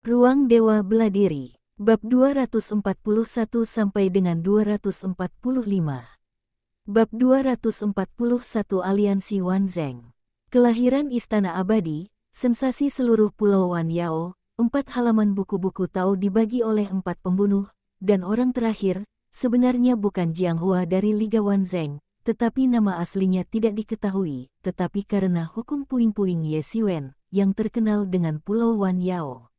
Ruang Dewa Beladiri, Bab 241 sampai dengan 245. Bab 241 Aliansi Wanzeng. Kelahiran Istana Abadi, sensasi seluruh Pulau Wan Yao, 4 halaman buku-buku Tao dibagi oleh 4 pembunuh, dan orang terakhir, sebenarnya bukan Jiang Hua dari Liga Wanzeng, tetapi nama aslinya tidak diketahui, tetapi karena hukum puing-puing Ye Xiwen, yang terkenal dengan Pulau Wan Yao.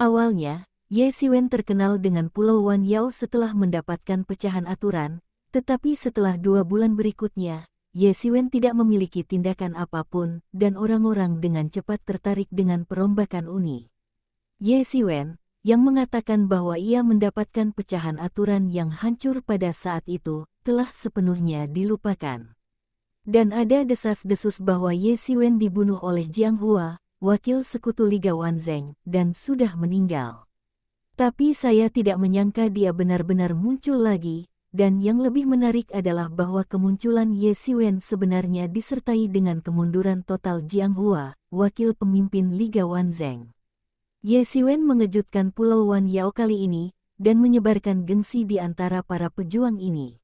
Awalnya, Ye Xiwen terkenal dengan Pulau Wan Yao setelah mendapatkan pecahan aturan, tetapi setelah 2 bulan berikutnya, Ye Xiwen tidak memiliki tindakan apapun, dan orang-orang dengan cepat tertarik dengan perombakan uni. Ye Xiwen, yang mengatakan bahwa ia mendapatkan pecahan aturan yang hancur pada saat itu, telah sepenuhnya dilupakan. Dan ada desas-desus bahwa Ye Xiwen dibunuh oleh Jiang Hua, wakil sekutu Liga Wanzeng, dan sudah meninggal. Tapi saya tidak menyangka dia benar-benar muncul lagi, dan yang lebih menarik adalah bahwa kemunculan Ye Xiwen sebenarnya disertai dengan kemunduran total Jiang Hua, wakil pemimpin Liga Wanzeng. Ye Xiwen mengejutkan Pulau Wan Yao kali ini, dan menyebarkan gengsi di antara para pejuang ini.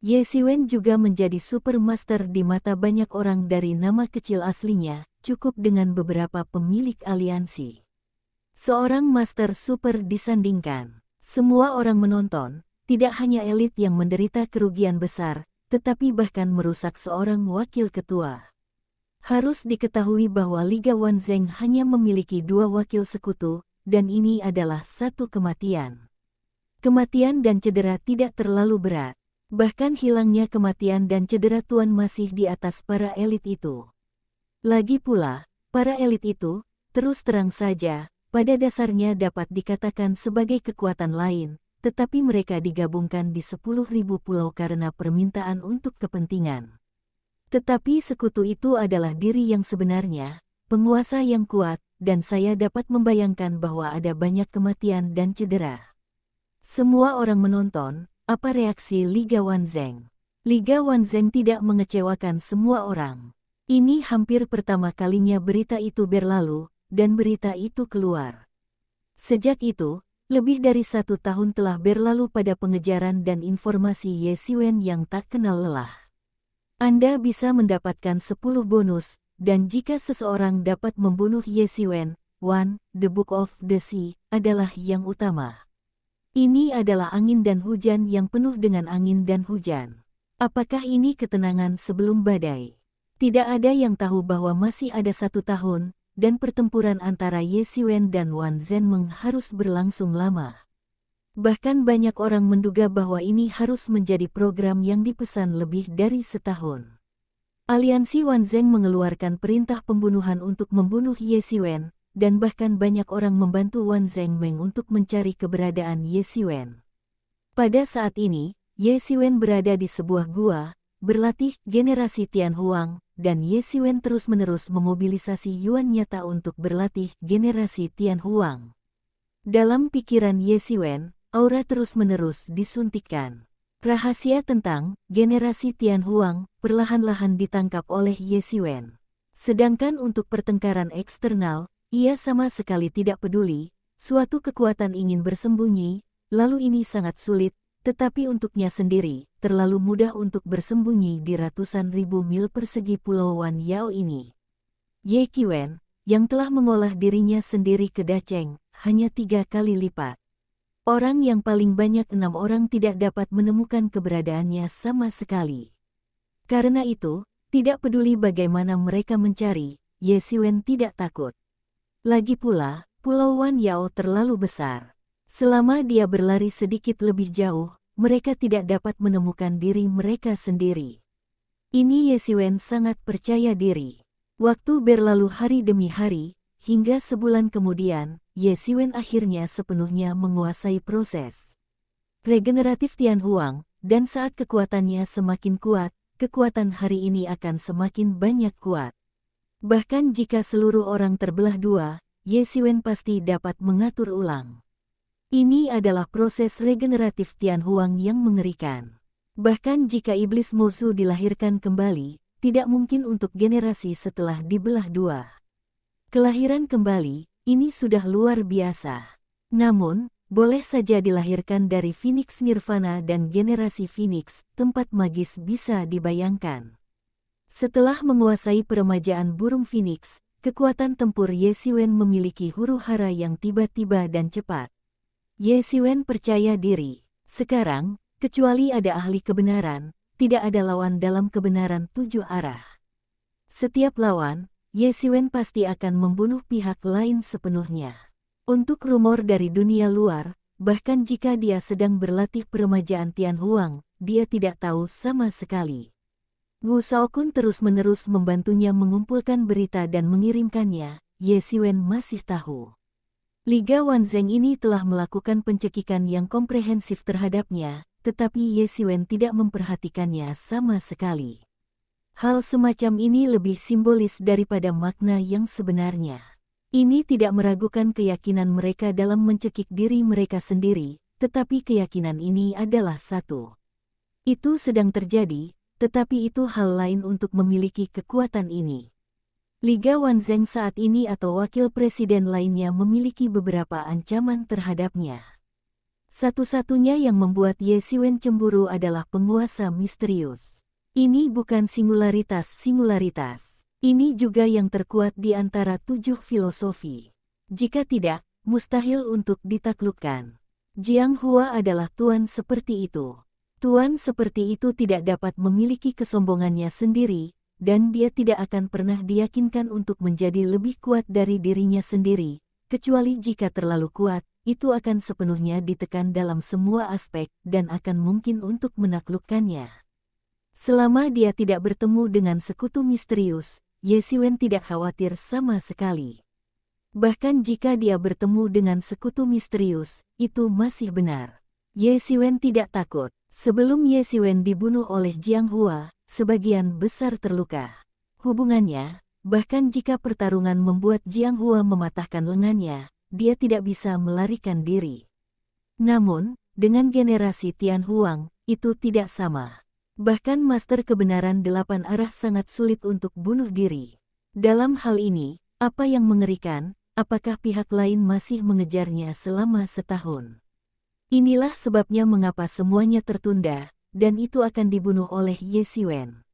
Ye Xiwen juga menjadi supermaster di mata banyak orang dari nama kecil aslinya, cukup dengan beberapa pemilik aliansi. Seorang master super disandingkan. Semua orang menonton, tidak hanya elit yang menderita kerugian besar, tetapi bahkan merusak seorang wakil ketua. Harus diketahui bahwa Liga Wanzeng hanya memiliki 2 wakil sekutu, dan ini adalah satu kematian. Kematian dan cedera tidak terlalu berat. Bahkan hilangnya kematian dan cedera Tuan masih di atas para elit itu. Lagi pula, para elit itu, terus terang saja, pada dasarnya dapat dikatakan sebagai kekuatan lain, tetapi mereka digabungkan di 10.000 pulau karena permintaan untuk kepentingan. Tetapi sekutu itu adalah diri yang sebenarnya, penguasa yang kuat, dan saya dapat membayangkan bahwa ada banyak kematian dan cedera. Semua orang menonton. Apa reaksi Liga Wanzeng? Liga Wanzeng tidak mengecewakan semua orang. Ini hampir pertama kalinya berita itu berlalu, dan berita itu keluar. Sejak itu, lebih dari 1 tahun telah berlalu pada pengejaran dan informasi Ye Xiwen yang tak kenal lelah. Anda bisa mendapatkan 10 bonus, dan jika seseorang dapat membunuh Ye Xiwen, The Book of the Sea, adalah yang utama. Ini adalah angin dan hujan yang penuh dengan angin dan hujan. Apakah ini ketenangan sebelum badai? Tidak ada yang tahu bahwa masih ada 1 tahun, dan pertempuran antara Ye Xiwen dan Wan Zhenmeng harus berlangsung lama. Bahkan banyak orang menduga bahwa ini harus menjadi program yang dipesan lebih dari setahun. Aliansi Wanzeng mengeluarkan perintah pembunuhan untuk membunuh Ye Xiwen, dan bahkan banyak orang membantu Wan Zhenmeng untuk mencari keberadaan Ye Xiwen. Pada saat ini, Ye Xiwen berada di sebuah gua, berlatih generasi Tian Huang, dan Ye Xiwen terus-menerus memobilisasi Yuan nyata untuk berlatih generasi Tian Huang. Dalam pikiran Ye Xiwen, aura terus-menerus disuntikkan. Rahasia tentang generasi Tian Huang perlahan-lahan ditangkap oleh Ye Xiwen. Sedangkan untuk pertengkaran eksternal, ia sama sekali tidak peduli. Suatu kekuatan ingin bersembunyi, lalu ini sangat sulit, tetapi untuknya sendiri, terlalu mudah untuk bersembunyi di ratusan ribu mil persegi Pulau Wan Yao ini. Ye Xiwen, yang telah mengolah dirinya sendiri ke Dacheng, hanya 3 kali lipat. Orang yang paling banyak 6 orang tidak dapat menemukan keberadaannya sama sekali. Karena itu, tidak peduli bagaimana mereka mencari, Ye Xiwen tidak takut. Lagi pula, Pulau Wan Yao terlalu besar. Selama dia berlari sedikit lebih jauh, mereka tidak dapat menemukan diri mereka sendiri. Ini Ye Xiwen sangat percaya diri. Waktu berlalu hari demi hari, hingga sebulan kemudian, Ye Xiwen akhirnya sepenuhnya menguasai proses regeneratif Tian Huang, dan saat kekuatannya semakin kuat, kekuatan hari ini akan semakin banyak kuat. Bahkan jika seluruh orang terbelah 2, Ye Xiwen pasti dapat mengatur ulang. Ini adalah proses regeneratif Tian Huang yang mengerikan. Bahkan jika iblis Mozu dilahirkan kembali, tidak mungkin untuk generasi setelah dibelah 2. Kelahiran kembali, ini sudah luar biasa. Namun, boleh saja dilahirkan dari Phoenix Nirvana dan generasi Phoenix, tempat magis bisa dibayangkan. Setelah menguasai peremajaan burung Phoenix, kekuatan tempur Ye Xiwen memiliki huru-hara yang tiba-tiba dan cepat. Ye Xiwen percaya diri. Sekarang, kecuali ada ahli kebenaran, tidak ada lawan dalam kebenaran 7 arah. Setiap lawan, Ye Xiwen pasti akan membunuh pihak lain sepenuhnya. Untuk rumor dari dunia luar, bahkan jika dia sedang berlatih peremajaan Tianhuang, dia tidak tahu sama sekali. Wu Shaokun terus-menerus membantunya mengumpulkan berita dan mengirimkannya. Ye Xiwen masih tahu. Liga Wanzheng ini telah melakukan pencekikan yang komprehensif terhadapnya, tetapi Ye Xiwen tidak memperhatikannya sama sekali. Hal semacam ini lebih simbolis daripada makna yang sebenarnya. Ini tidak meragukan keyakinan mereka dalam mencekik diri mereka sendiri, tetapi keyakinan ini adalah satu. Itu sedang terjadi, tetapi itu hal lain untuk memiliki kekuatan ini. Liga Wanzheng saat ini atau wakil presiden lainnya memiliki beberapa ancaman terhadapnya. Satu-satunya yang membuat Ye Xiwen cemburu adalah penguasa misterius. Ini bukan singularitas. Ini juga yang terkuat di antara 7 filosofi. Jika tidak, mustahil untuk ditaklukkan. Jiang Hua adalah tuan seperti itu. Tuan seperti itu tidak dapat memiliki kesombongannya sendiri, dan dia tidak akan pernah diyakinkan untuk menjadi lebih kuat dari dirinya sendiri, kecuali jika terlalu kuat, itu akan sepenuhnya ditekan dalam semua aspek dan akan mungkin untuk menaklukkannya. Selama dia tidak bertemu dengan sekutu misterius, Ye Xiwen tidak khawatir sama sekali. Bahkan jika dia bertemu dengan sekutu misterius, itu masih benar. Ye Xiwen tidak takut. Sebelum Ye Xiwen dibunuh oleh Jiang Hua, sebagian besar terluka. Hubungannya, bahkan jika pertarungan membuat Jiang Hua mematahkan lengannya, dia tidak bisa melarikan diri. Namun, dengan generasi Tianhuang, itu tidak sama. Bahkan Master Kebenaran 8 arah sangat sulit untuk bunuh diri. Dalam hal ini, apa yang mengerikan, apakah pihak lain masih mengejarnya selama setahun? Inilah sebabnya mengapa semuanya tertunda, dan itu akan dibunuh oleh Ye Xiwen.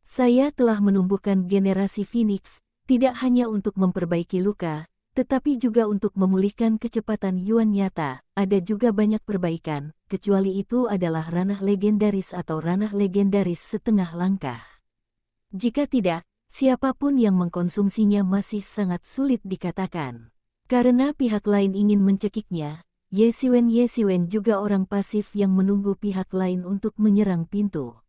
Saya telah menumbuhkan generasi Phoenix, tidak hanya untuk memperbaiki luka, tetapi juga untuk memulihkan kecepatan Yuan nyata. Ada juga banyak perbaikan, kecuali itu adalah ranah legendaris atau ranah legendaris setengah langkah. Jika tidak, siapapun yang mengkonsumsinya masih sangat sulit dikatakan. Karena pihak lain ingin mencekiknya, Ye Xiwen juga orang pasif yang menunggu pihak lain untuk menyerang pintu.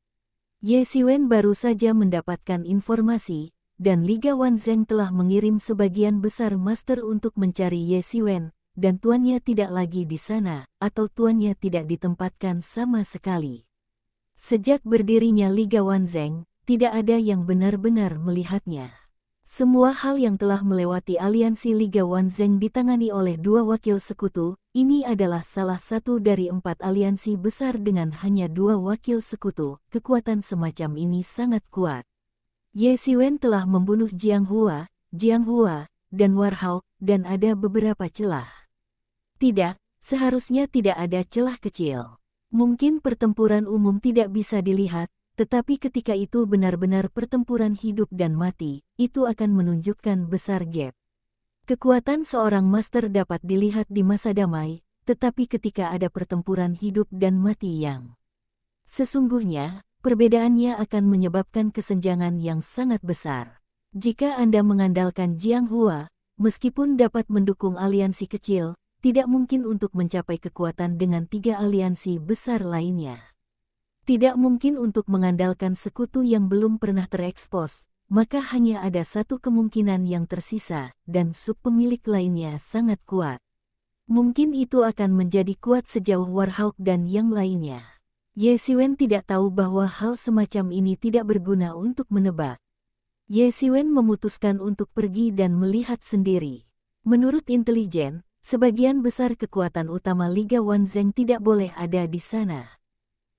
Ye Xiwen baru saja mendapatkan informasi, dan Liga Wanzheng telah mengirim sebagian besar master untuk mencari Ye Xiwen, dan tuannya tidak lagi di sana, atau tuannya tidak ditempatkan sama sekali. Sejak berdirinya Liga Wanzheng, tidak ada yang benar-benar melihatnya. Semua hal yang telah melewati aliansi Liga Wanzheng ditangani oleh 2 wakil sekutu. Ini adalah salah satu dari 4 aliansi besar dengan hanya 2 wakil sekutu. Kekuatan semacam ini sangat kuat. Ye Xiwen telah membunuh Jiang Hua, dan Warhawk, dan ada beberapa celah. Tidak, seharusnya tidak ada celah kecil. Mungkin pertempuran umum tidak bisa dilihat, tetapi ketika itu benar-benar pertempuran hidup dan mati, itu akan menunjukkan besar gap. Kekuatan seorang master dapat dilihat di masa damai, tetapi ketika ada pertempuran hidup dan mati yang sesungguhnya, perbedaannya akan menyebabkan kesenjangan yang sangat besar. Jika Anda mengandalkan Jiang Hua, meskipun dapat mendukung aliansi kecil, tidak mungkin untuk mencapai kekuatan dengan 3 aliansi besar lainnya. Tidak mungkin untuk mengandalkan sekutu yang belum pernah terekspos, maka hanya ada satu kemungkinan yang tersisa, dan subpemilik lainnya sangat kuat. Mungkin itu akan menjadi kuat sejauh Warhawk dan yang lainnya. Ye Xiwen tidak tahu bahwa hal semacam ini tidak berguna untuk menebak. Ye Xiwen memutuskan untuk pergi dan melihat sendiri. Menurut intelijen, sebagian besar kekuatan utama Liga Wanzheng tidak boleh ada di sana.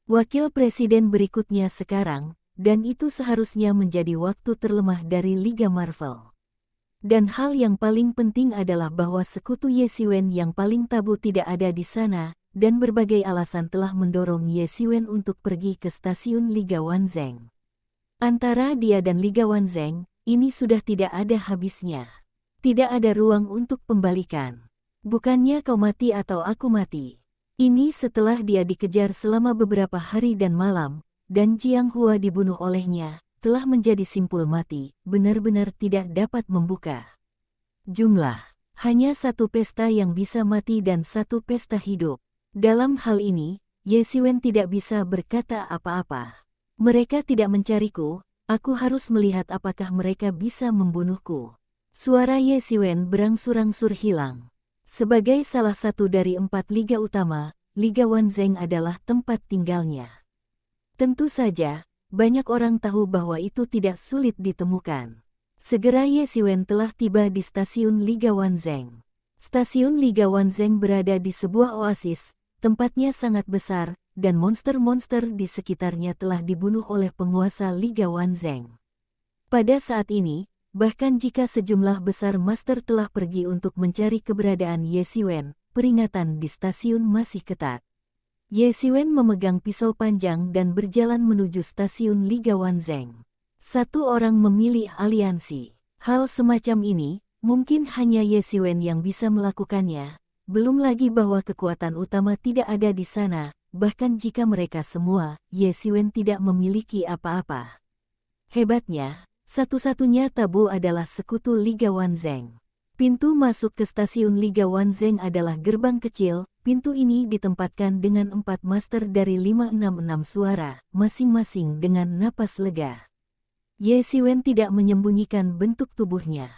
Wakil presiden berikutnya sekarang, dan itu seharusnya menjadi waktu terlemah dari Liga Marvel. Dan hal yang paling penting adalah bahwa sekutu Ye Xiwen yang paling tabu tidak ada di sana, dan berbagai alasan telah mendorong Ye Xiwen untuk pergi ke stasiun Liga Wanzheng. Antara dia dan Liga Wanzheng, ini sudah tidak ada habisnya. Tidak ada ruang untuk pembalikan. Bukannya kau mati atau aku mati. Ini setelah dia dikejar selama beberapa hari dan malam, dan Jiang Hua dibunuh olehnya, telah menjadi simpul mati, benar-benar tidak dapat membuka. Jumlah. Hanya satu pesta yang bisa mati dan satu pesta hidup. Dalam hal ini, Ye Xiwen tidak bisa berkata apa-apa. Mereka tidak mencariku, aku harus melihat apakah mereka bisa membunuhku. Suara Ye Xiwen berangsur-angsur hilang. Sebagai salah satu dari 4 liga utama, Liga Wanzheng adalah tempat tinggalnya. Tentu saja, banyak orang tahu bahwa itu tidak sulit ditemukan. Segera Ye Xiwen telah tiba di stasiun Liga Wanzheng. Stasiun Liga Wanzheng berada di sebuah oasis, tempatnya sangat besar, dan monster-monster di sekitarnya telah dibunuh oleh penguasa Liga Wanzheng. Pada saat ini, bahkan jika sejumlah besar master telah pergi untuk mencari keberadaan Ye Xiwen, peringatan di stasiun masih ketat. Ye Xiwen memegang pisau panjang dan berjalan menuju stasiun Liga Wanzheng. Satu orang memilih aliansi. Hal semacam ini, mungkin hanya Ye Xiwen yang bisa melakukannya, belum lagi bahwa kekuatan utama tidak ada di sana. Bahkan jika mereka semua, Ye Xiwen tidak memiliki apa-apa. Hebatnya, satu-satunya tabu adalah sekutu Liga Wanzheng. Pintu masuk ke stasiun Liga Wanzheng adalah gerbang kecil. Pintu ini ditempatkan dengan 4 master dari 566 suara, masing-masing dengan napas lega. Ye Xiwen tidak menyembunyikan bentuk tubuhnya.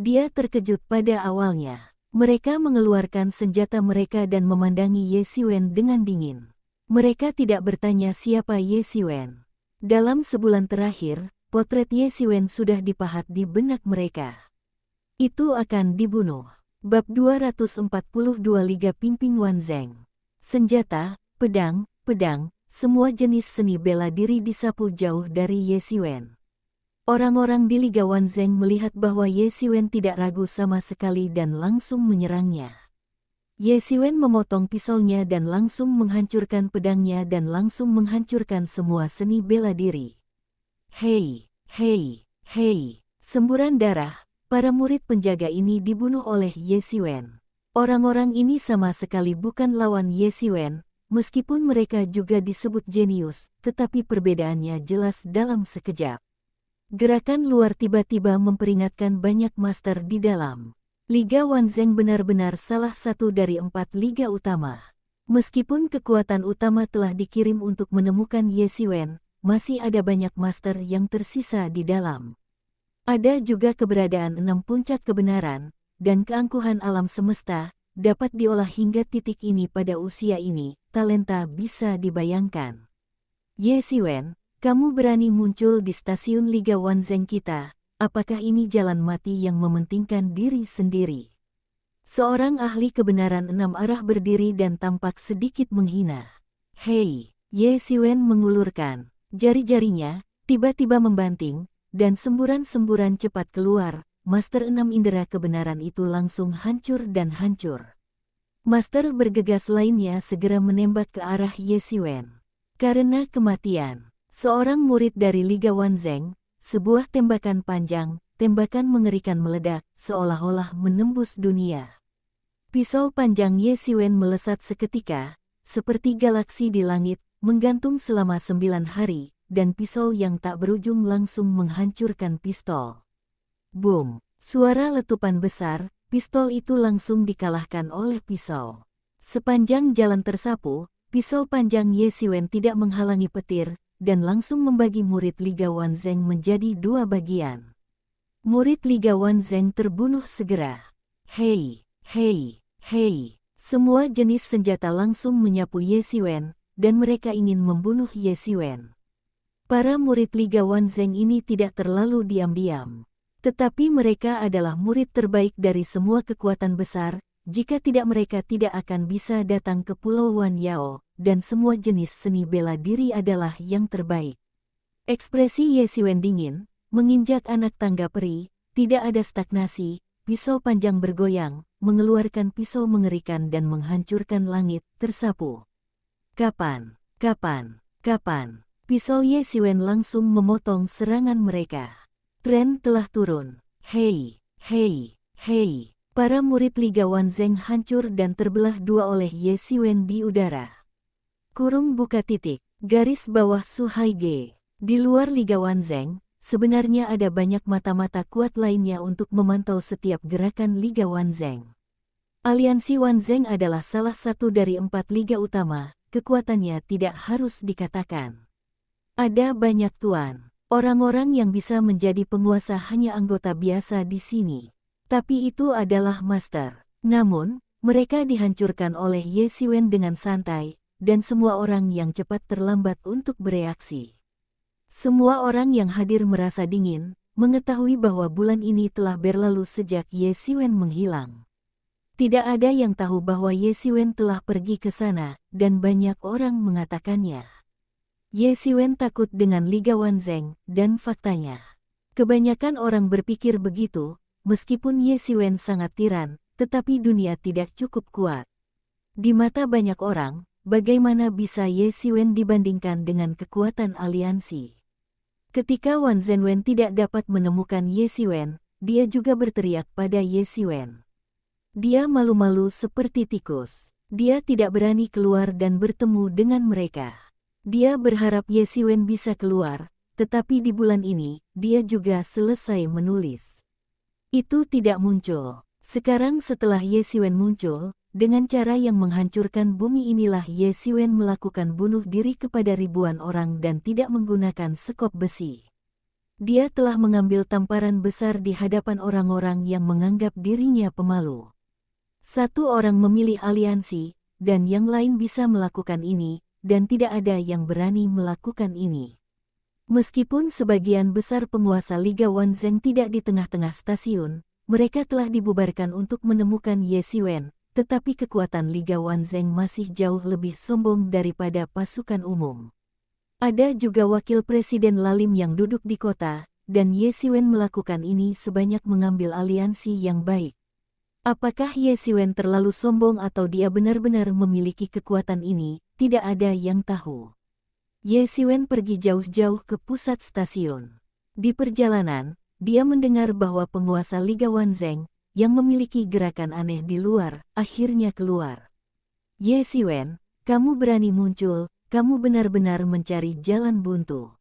Dia terkejut pada awalnya. Mereka mengeluarkan senjata mereka dan memandangi Ye Xiwen dengan dingin. Mereka tidak bertanya siapa Ye Xiwen. Dalam sebulan terakhir, potret Ye Xiwen sudah dipahat di benak mereka. Itu akan dibunuh. Bab 242 Liga Pimpin Wanzheng. Senjata, pedang, semua jenis seni bela diri disapu jauh dari Ye Xiwen. Orang-orang di Liga Wanzheng melihat bahwa Ye Xiwen tidak ragu sama sekali dan langsung menyerangnya. Ye Xiwen memotong pisaunya dan langsung menghancurkan pedangnya dan langsung menghancurkan semua seni bela diri. Hei, hei, hei, semburan darah, para murid penjaga ini dibunuh oleh Ye Xiwen. Orang-orang ini sama sekali bukan lawan Ye Xiwen, meskipun mereka juga disebut jenius, tetapi perbedaannya jelas dalam sekejap. Gerakan luar tiba-tiba memperingatkan banyak master di dalam. Liga Wanzheng benar-benar salah satu dari 4 liga utama. Meskipun kekuatan utama telah dikirim untuk menemukan Ye Xiwen, masih ada banyak master yang tersisa di dalam. Ada juga keberadaan 6 puncak kebenaran, dan keangkuhan alam semesta, dapat diolah hingga titik ini pada usia ini, talenta bisa dibayangkan. Ye Xiwen, kamu berani muncul di stasiun Liga Wanzheng kita. Apakah ini jalan mati yang mementingkan diri sendiri? Seorang ahli kebenaran 6 arah berdiri dan tampak sedikit menghina. Hei, Ye Xiwen mengulurkan jari-jarinya, tiba-tiba membanting, dan semburan-semburan cepat keluar. Master 6 indera kebenaran itu langsung hancur dan hancur. Master bergegas lainnya segera menembak ke arah Ye Xiwen. Karena kematian, seorang murid dari Liga Wanzheng, sebuah tembakan panjang, tembakan mengerikan meledak, seolah-olah menembus dunia. Pisau panjang Ye Xiwen melesat seketika, seperti galaksi di langit, menggantung selama 9 hari, dan pisau yang tak berujung langsung menghancurkan pistol. Boom! Suara letupan besar, pistol itu langsung dikalahkan oleh pisau. Sepanjang jalan tersapu, pisau panjang Ye Xiwen tidak menghalangi petir, dan langsung membagi murid Liga Wanzheng menjadi 2 bagian. Murid Liga Wanzheng terbunuh segera. Hei, hei, hei. Semua jenis senjata langsung menyapu Ye Xiwen, dan mereka ingin membunuh Ye Xiwen. Para murid Liga Wanzheng ini tidak terlalu diam-diam. Tetapi mereka adalah murid terbaik dari semua kekuatan besar. Jika tidak mereka tidak akan bisa datang ke Pulau Wan Yao, dan semua jenis seni bela diri adalah yang terbaik. Ekspresi Ye Xiwen dingin, menginjak anak tangga peri, tidak ada stagnasi, pisau panjang bergoyang, mengeluarkan pisau mengerikan dan menghancurkan langit, tersapu. Kapan? Kapan? Kapan? Pisau Ye Xiwen langsung memotong serangan mereka. Tren telah turun. Hei, hei, hei. Para murid Liga Wanzeng hancur dan terbelah dua oleh Ye Xiwen di udara. Kurung buka titik, garis bawah Su Haige. Di luar Liga Wanzeng, sebenarnya ada banyak mata-mata kuat lainnya untuk memantau setiap gerakan Liga Wanzeng. Aliansi Wanzeng adalah salah satu dari 4 liga utama, kekuatannya tidak harus dikatakan. Ada banyak tuan. Orang-orang yang bisa menjadi penguasa hanya anggota biasa di sini. Tapi itu adalah master. Namun, mereka dihancurkan oleh Ye Xiwen dengan santai, dan semua orang yang cepat terlambat untuk bereaksi. Semua orang yang hadir merasa dingin, mengetahui bahwa bulan ini telah berlalu sejak Ye Xiwen menghilang. Tidak ada yang tahu bahwa Ye Xiwen telah pergi ke sana, dan banyak orang mengatakannya. Ye Xiwen takut dengan Liga Wanzeng, dan faktanya. Kebanyakan orang berpikir begitu, meskipun Ye Xiwen sangat tiran, tetapi dunia tidak cukup kuat. Di mata banyak orang, bagaimana bisa Ye Xiwen dibandingkan dengan kekuatan aliansi? Ketika Wan Zhenwen tidak dapat menemukan Ye Xiwen, dia juga berteriak pada Ye Xiwen. Dia malu-malu seperti tikus. Dia tidak berani keluar dan bertemu dengan mereka. Dia berharap Ye Xiwen bisa keluar, tetapi di bulan ini, dia juga selesai menulis. Itu tidak muncul. Sekarang setelah Ye Xiwen muncul, dengan cara yang menghancurkan bumi inilah Ye Xiwen melakukan bunuh diri kepada ribuan orang dan tidak menggunakan sekop besi. Dia telah mengambil tamparan besar di hadapan orang-orang yang menganggap dirinya pemalu. Satu orang memilih aliansi, dan yang lain bisa melakukan ini, dan tidak ada yang berani melakukan ini. Meskipun sebagian besar penguasa Liga Wanzeng tidak di tengah-tengah stasiun, mereka telah dibubarkan untuk menemukan Ye Xiwen. Tetapi kekuatan Liga Wanzeng masih jauh lebih sombong daripada pasukan umum. Ada juga wakil presiden Lalim yang duduk di kota, dan Ye Xiwen melakukan ini sebanyak mengambil aliansi yang baik. Apakah Ye Xiwen terlalu sombong atau dia benar-benar memiliki kekuatan ini, tidak ada yang tahu. Ye Xiwen pergi jauh-jauh ke pusat stasiun. Di perjalanan, dia mendengar bahwa penguasa Liga Wanzeng, yang memiliki gerakan aneh di luar, akhirnya keluar. Ye Xiwen, kamu berani muncul, kamu benar-benar mencari jalan buntu.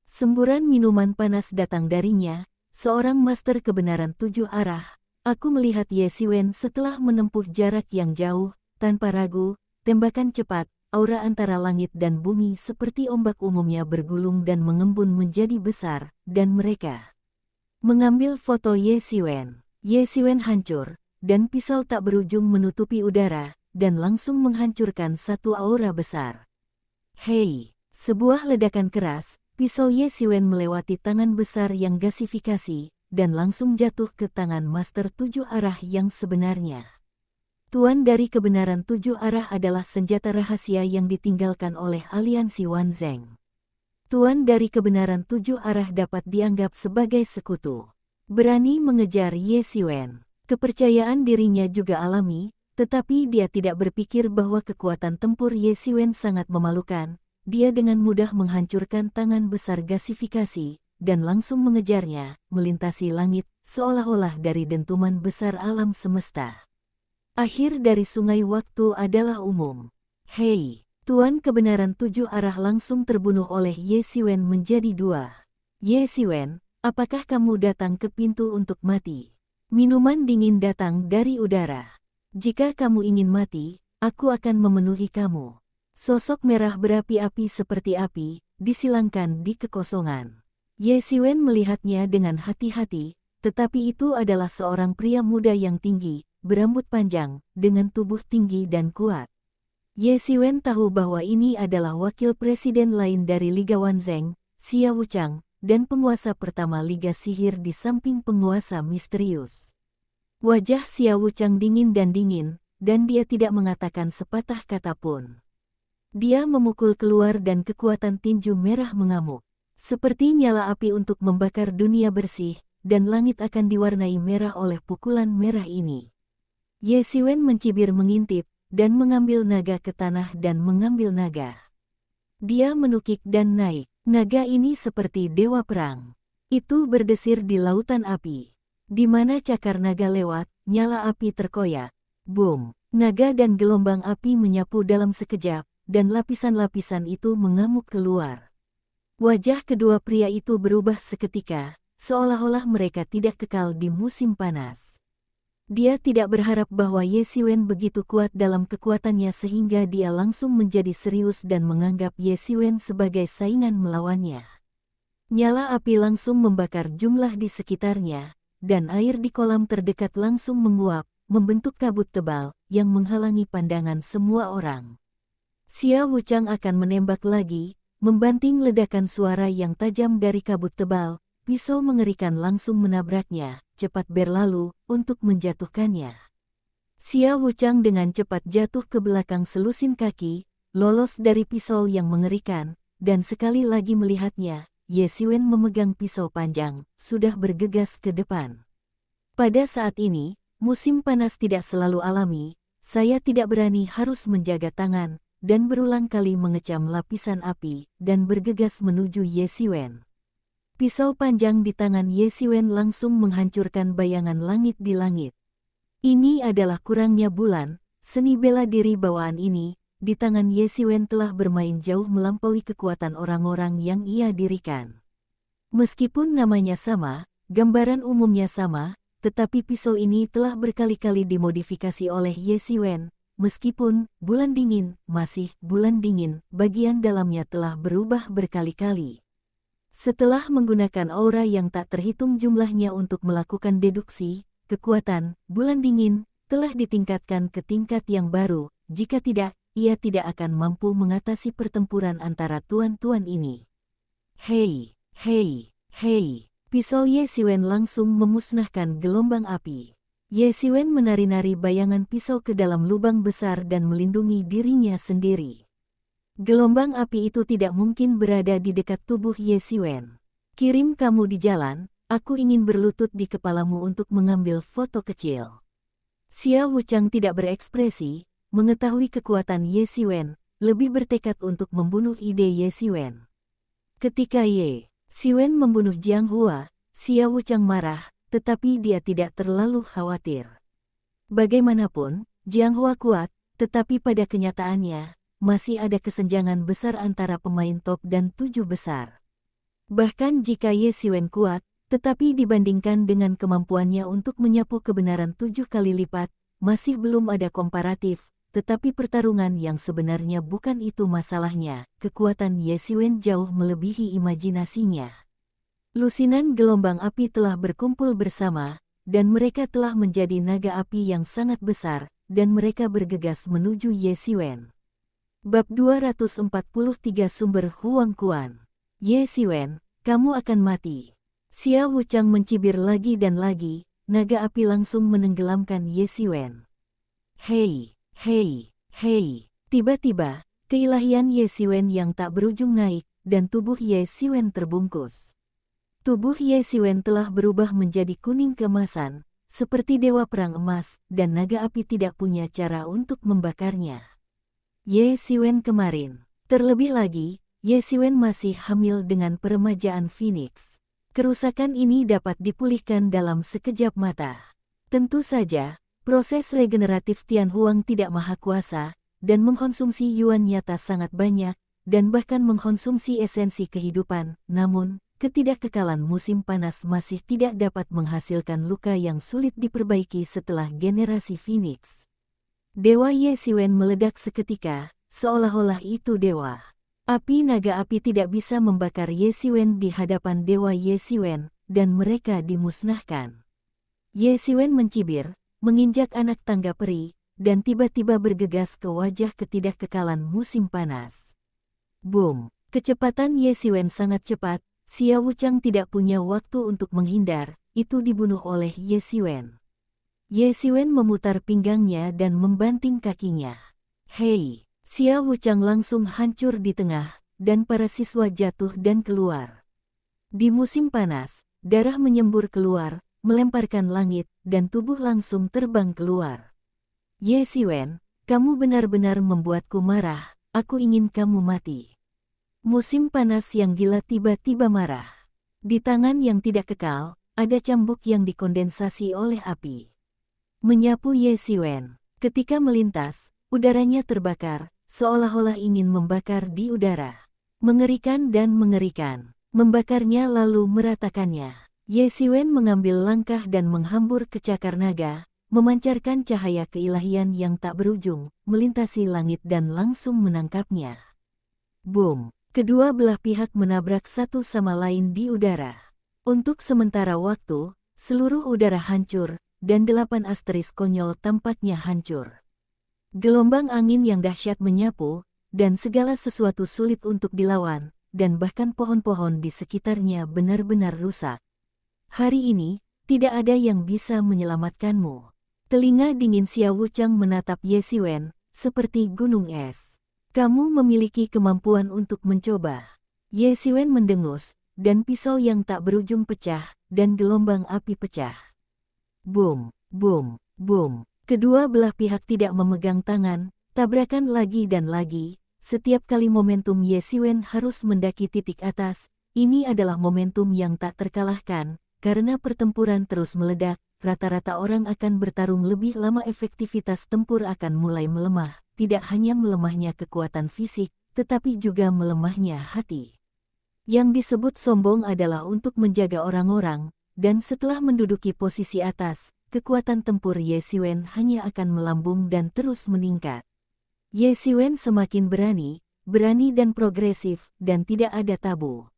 Semburan minuman panas datang darinya, seorang master kebenaran 7 arah. Aku melihat Ye Xiwen setelah menempuh jarak yang jauh, tanpa ragu, tembakan cepat, aura antara langit dan bumi seperti ombak umumnya bergulung dan mengembun menjadi besar, dan mereka mengambil foto Ye Xiwen. Ye Xiwen hancur, dan pisau tak berujung menutupi udara, dan langsung menghancurkan satu aura besar. Hei, sebuah ledakan keras, pisau Ye Xiwen melewati tangan besar yang gasifikasi, dan langsung jatuh ke tangan Master 7 arah yang sebenarnya. Tuan dari kebenaran 7 arah adalah senjata rahasia yang ditinggalkan oleh aliansi Wanzeng. Tuan dari kebenaran 7 arah dapat dianggap sebagai sekutu. Berani mengejar Ye Xiwen. Kepercayaan dirinya juga alami, tetapi dia tidak berpikir bahwa kekuatan tempur Ye Xiwen sangat memalukan. Dia dengan mudah menghancurkan tangan besar gasifikasi, dan langsung mengejarnya, melintasi langit, seolah-olah dari dentuman besar alam semesta. Akhir dari sungai waktu adalah umum. Hei, Tuan kebenaran 7 arah langsung terbunuh oleh Ye Xiwen menjadi 2. Ye Xiwen, apakah kamu datang ke pintu untuk mati? Minuman dingin datang dari udara. Jika kamu ingin mati, aku akan memenuhi kamu. Sosok merah berapi-api seperti api, disilangkan di kekosongan. Ye Xiwen melihatnya dengan hati-hati, tetapi itu adalah seorang pria muda yang tinggi, berambut panjang, dengan tubuh tinggi dan kuat. Ye Xiwen tahu bahwa ini adalah wakil presiden lain dari Liga Wanzeng, Xia Wuchang, dan penguasa pertama Liga Sihir di samping penguasa misterius. Wajah Xia Wuchang dingin, dan dia tidak mengatakan sepatah kata pun. Dia memukul keluar dan kekuatan tinju merah mengamuk. Seperti nyala api untuk membakar dunia bersih, dan langit akan diwarnai merah oleh pukulan merah ini. Ye Xiwen mencibir mengintip, dan mengambil naga ke tanah dan mengambil naga. Dia menukik dan naik. Naga ini seperti dewa perang. Itu berdesir di lautan api. Di mana cakar naga lewat, nyala api terkoyak. Boom! Naga dan gelombang api menyapu dalam sekejap, dan lapisan-lapisan itu mengamuk keluar. Wajah kedua pria itu berubah seketika, seolah-olah mereka tidak kekal di musim panas. Dia tidak berharap bahwa Ye Xiwen begitu kuat dalam kekuatannya sehingga dia langsung menjadi serius dan menganggap Ye Xiwen sebagai saingan melawannya. Nyala api langsung membakar jumlah di sekitarnya, dan air di kolam terdekat langsung menguap, membentuk kabut tebal yang menghalangi pandangan semua orang. Xia Wuchang akan menembak lagi, membanting ledakan suara yang tajam dari kabut tebal, pisau mengerikan langsung menabraknya, cepat berlalu, untuk menjatuhkannya. Xia Wuchang dengan cepat jatuh ke belakang selusin kaki, lolos dari pisau yang mengerikan, dan sekali lagi melihatnya, Ye Xiwen memegang pisau panjang, sudah bergegas ke depan. Pada saat ini, musim panas tidak selalu alami, saya tidak berani harus menjaga tangan, dan berulang kali mengecam lapisan api, dan bergegas menuju Ye Xiwen. Pisau panjang di tangan Ye Xiwen langsung menghancurkan bayangan langit di langit. Ini adalah kurangnya bulan, seni bela diri bawaan ini, di tangan Ye Xiwen telah bermain jauh melampaui kekuatan orang-orang yang ia dirikan. Meskipun namanya sama, gambaran umumnya sama, tetapi pisau ini telah berkali-kali dimodifikasi oleh Ye Xiwen. Meskipun bulan dingin, masih bulan dingin, bagian dalamnya telah berubah berkali-kali. Setelah menggunakan aura yang tak terhitung jumlahnya untuk melakukan deduksi, kekuatan bulan dingin telah ditingkatkan ke tingkat yang baru. Jika tidak, ia tidak akan mampu mengatasi pertempuran antara tuan-tuan ini. Hei, hei, hei! Pisau Ye Xiwen langsung memusnahkan gelombang api. Ye Xiwen menari-nari bayangan pisau ke dalam lubang besar dan melindungi dirinya sendiri. Gelombang api itu tidak mungkin berada di dekat tubuh Ye Xiwen. Kirim kamu di jalan, aku ingin berlutut di kepalamu untuk mengambil foto kecil. Xia Wuchang tidak berekspresi, mengetahui kekuatan Ye Xiwen, lebih bertekad untuk membunuh ide Ye Xiwen. Ketika Ye Xiwen membunuh Jiang Hua, Xia Wuchang marah, tetapi dia tidak terlalu khawatir. Bagaimanapun, Jiang Hua kuat, tetapi pada kenyataannya, masih ada kesenjangan besar antara pemain top dan 7 besar. Bahkan jika Ye Xiwen kuat, tetapi dibandingkan dengan kemampuannya untuk menyapu kebenaran 7 kali lipat, masih belum ada komparatif, tetapi pertarungan yang sebenarnya bukan itu masalahnya, kekuatan Ye Xiwen jauh melebihi imajinasinya. Lusinan gelombang api telah berkumpul bersama, dan mereka telah menjadi naga api yang sangat besar, dan mereka bergegas menuju Ye Xiwen. Bab 243 Sumber Huang Quan. Ye Xiwen, kamu akan mati. Xia Wuchang mencibir lagi dan lagi, naga api langsung menenggelamkan Ye Xiwen. Hei, hei, hei! Tiba-tiba, keilahian Ye Xiwen yang tak berujung naik, dan tubuh Ye Xiwen terbungkus. Tubuh Ye Xiwen telah berubah menjadi kuning keemasan, seperti dewa perang emas, dan naga api tidak punya cara untuk membakarnya. Ye Xiwen kemarin. Terlebih lagi, Ye Xiwen masih hamil dengan peremajaan Phoenix. Kerusakan ini dapat dipulihkan dalam sekejap mata. Tentu saja, proses regeneratif Tian Huang tidak maha kuasa, dan mengkonsumsi yuan nyata sangat banyak, dan bahkan mengkonsumsi esensi kehidupan, namun, ketidakkekalan musim panas masih tidak dapat menghasilkan luka yang sulit diperbaiki setelah generasi Phoenix. Dewa Ye Xiwen meledak seketika, seolah-olah itu dewa. Api naga api tidak bisa membakar Ye Xiwen di hadapan dewa Ye Xiwen, dan mereka dimusnahkan. Ye Xiwen mencibir, menginjak anak tangga peri, dan tiba-tiba bergegas ke wajah ketidakkekalan musim panas. Boom! Kecepatan Ye Xiwen sangat cepat, Xia Wuchang tidak punya waktu untuk menghindar, itu dibunuh oleh Ye Xiwen. Ye Xiwen memutar pinggangnya dan membanting kakinya. Hei! Xia Wuchang langsung hancur di tengah, dan para siswa jatuh dan keluar. Di musim panas, darah menyembur keluar, melemparkan langit, dan tubuh langsung terbang keluar. Ye Xiwen, kamu benar-benar membuatku marah, aku ingin kamu mati. Musim panas yang gila tiba-tiba marah. Di tangan yang tidak kekal, ada cambuk yang dikondensasi oleh api. Menyapu Ye Xiwen. Ketika melintas, udaranya terbakar, seolah-olah ingin membakar di udara. Mengerikan dan mengerikan. Membakarnya lalu meratakannya. Ye Xiwen mengambil langkah dan menghambur ke cakar naga, memancarkan cahaya keilahian yang tak berujung, melintasi langit dan langsung menangkapnya. Boom! Kedua belah pihak menabrak satu sama lain di udara. Untuk sementara waktu, seluruh udara hancur, dan 8 asteris konyol tampaknya hancur. Gelombang angin yang dahsyat menyapu, dan segala sesuatu sulit untuk dilawan, dan bahkan pohon-pohon di sekitarnya benar-benar rusak. Hari ini, tidak ada yang bisa menyelamatkanmu. Telinga dingin Xiao Wuchang menatap Ye Xiwen, seperti gunung es. Kamu memiliki kemampuan untuk mencoba. Ye Xiwen mendengus, dan pisau yang tak berujung pecah, dan gelombang api pecah. Boom, boom, boom. Kedua belah pihak tidak memegang tangan, tabrakan lagi dan lagi. Setiap kali momentum Ye Xiwen harus mendaki titik atas, ini adalah momentum yang tak terkalahkan, karena pertempuran terus meledak, rata-rata orang akan bertarung lebih lama, efektivitas tempur akan mulai melemah, tidak hanya melemahnya kekuatan fisik, tetapi juga melemahnya hati. Yang disebut sombong adalah untuk menjaga orang-orang, dan setelah menduduki posisi atas, kekuatan tempur Ye Xiwen hanya akan melambung dan terus meningkat. Ye Xiwen semakin berani dan progresif, dan tidak ada tabu.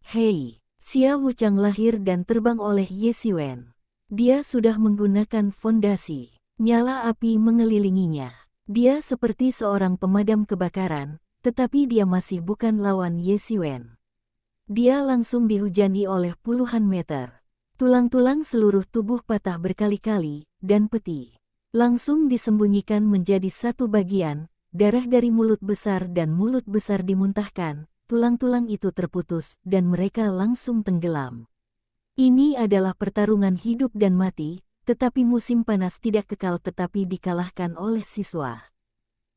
Hei, Xiao Wuchang lahir dan terbang oleh Ye Xiwen. Dia sudah menggunakan fondasi. Nyala api mengelilinginya. Dia seperti seorang pemadam kebakaran, tetapi dia masih bukan lawan Ye Xiwen. Dia langsung dihujani oleh puluhan meter. Tulang-tulang seluruh tubuh patah berkali-kali, dan peti langsung disembunyikan menjadi satu bagian, darah dari mulut besar dan mulut besar dimuntahkan, tulang-tulang itu terputus dan mereka langsung tenggelam. Ini adalah pertarungan hidup dan mati, tetapi musim panas tidak kekal tetapi dikalahkan oleh siswa.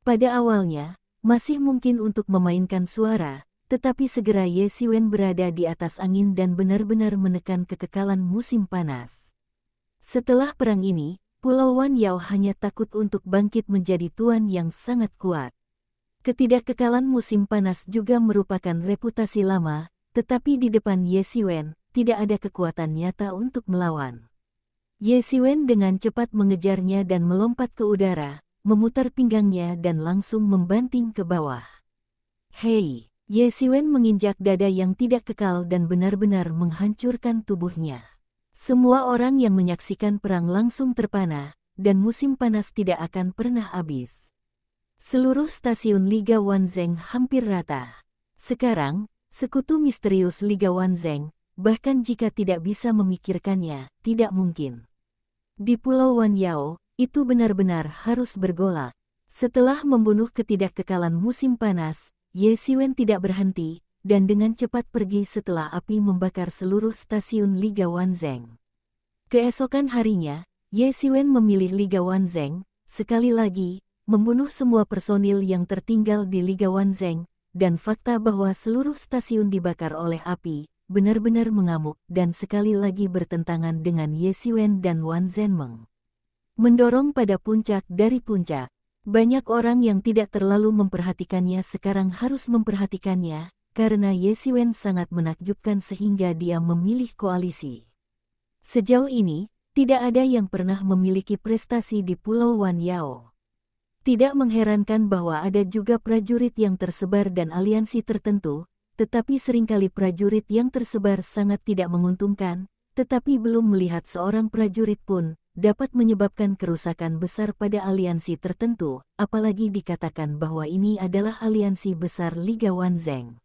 Pada awalnya, masih mungkin untuk memainkan suara, tetapi segera Ye Xiwen berada di atas angin dan benar-benar menekan kekekalan musim panas. Setelah perang ini, Pulau Wan Yao hanya takut untuk bangkit menjadi tuan yang sangat kuat. Ketidakkekalan musim panas juga merupakan reputasi lama, tetapi di depan Ye Xiwen, tidak ada kekuatan nyata untuk melawan. Ye Xiwen dengan cepat mengejarnya dan melompat ke udara, memutar pinggangnya dan langsung membanting ke bawah. Hei! Ye Xiwen menginjak dada yang tidak kekal dan benar-benar menghancurkan tubuhnya. Semua orang yang menyaksikan perang langsung terpana, dan musim panas tidak akan pernah habis. Seluruh stasiun Liga Wanzheng hampir rata. Sekarang, sekutu misterius Liga Wanzheng, bahkan jika tidak bisa memikirkannya, tidak mungkin. Di Pulau Wan Yao, itu benar-benar harus bergolak. Setelah membunuh ketidakkekalan musim panas, Ye Xiwen tidak berhenti, dan dengan cepat pergi setelah api membakar seluruh stasiun Liga Wanzheng. Keesokan harinya, Ye Xiwen memilih Liga Wanzheng, sekali lagi, membunuh semua personil yang tertinggal di Liga Wanzheng, dan fakta bahwa seluruh stasiun dibakar oleh api, benar-benar mengamuk dan sekali lagi bertentangan dengan Ye Xiwen dan Wan Zhenmeng. Mendorong pada puncak dari puncak. Banyak orang yang tidak terlalu memperhatikannya sekarang harus memperhatikannya, karena Ye Xiwen sangat menakjubkan sehingga dia memilih koalisi. Sejauh ini, tidak ada yang pernah memiliki prestasi di Pulau Wan Yao. Tidak mengherankan bahwa ada juga prajurit yang tersebar dan aliansi tertentu, tetapi seringkali prajurit yang tersebar sangat tidak menguntungkan, tetapi belum melihat seorang prajurit pun dapat menyebabkan kerusakan besar pada aliansi tertentu, apalagi dikatakan bahwa ini adalah aliansi besar Liga Wanzheng.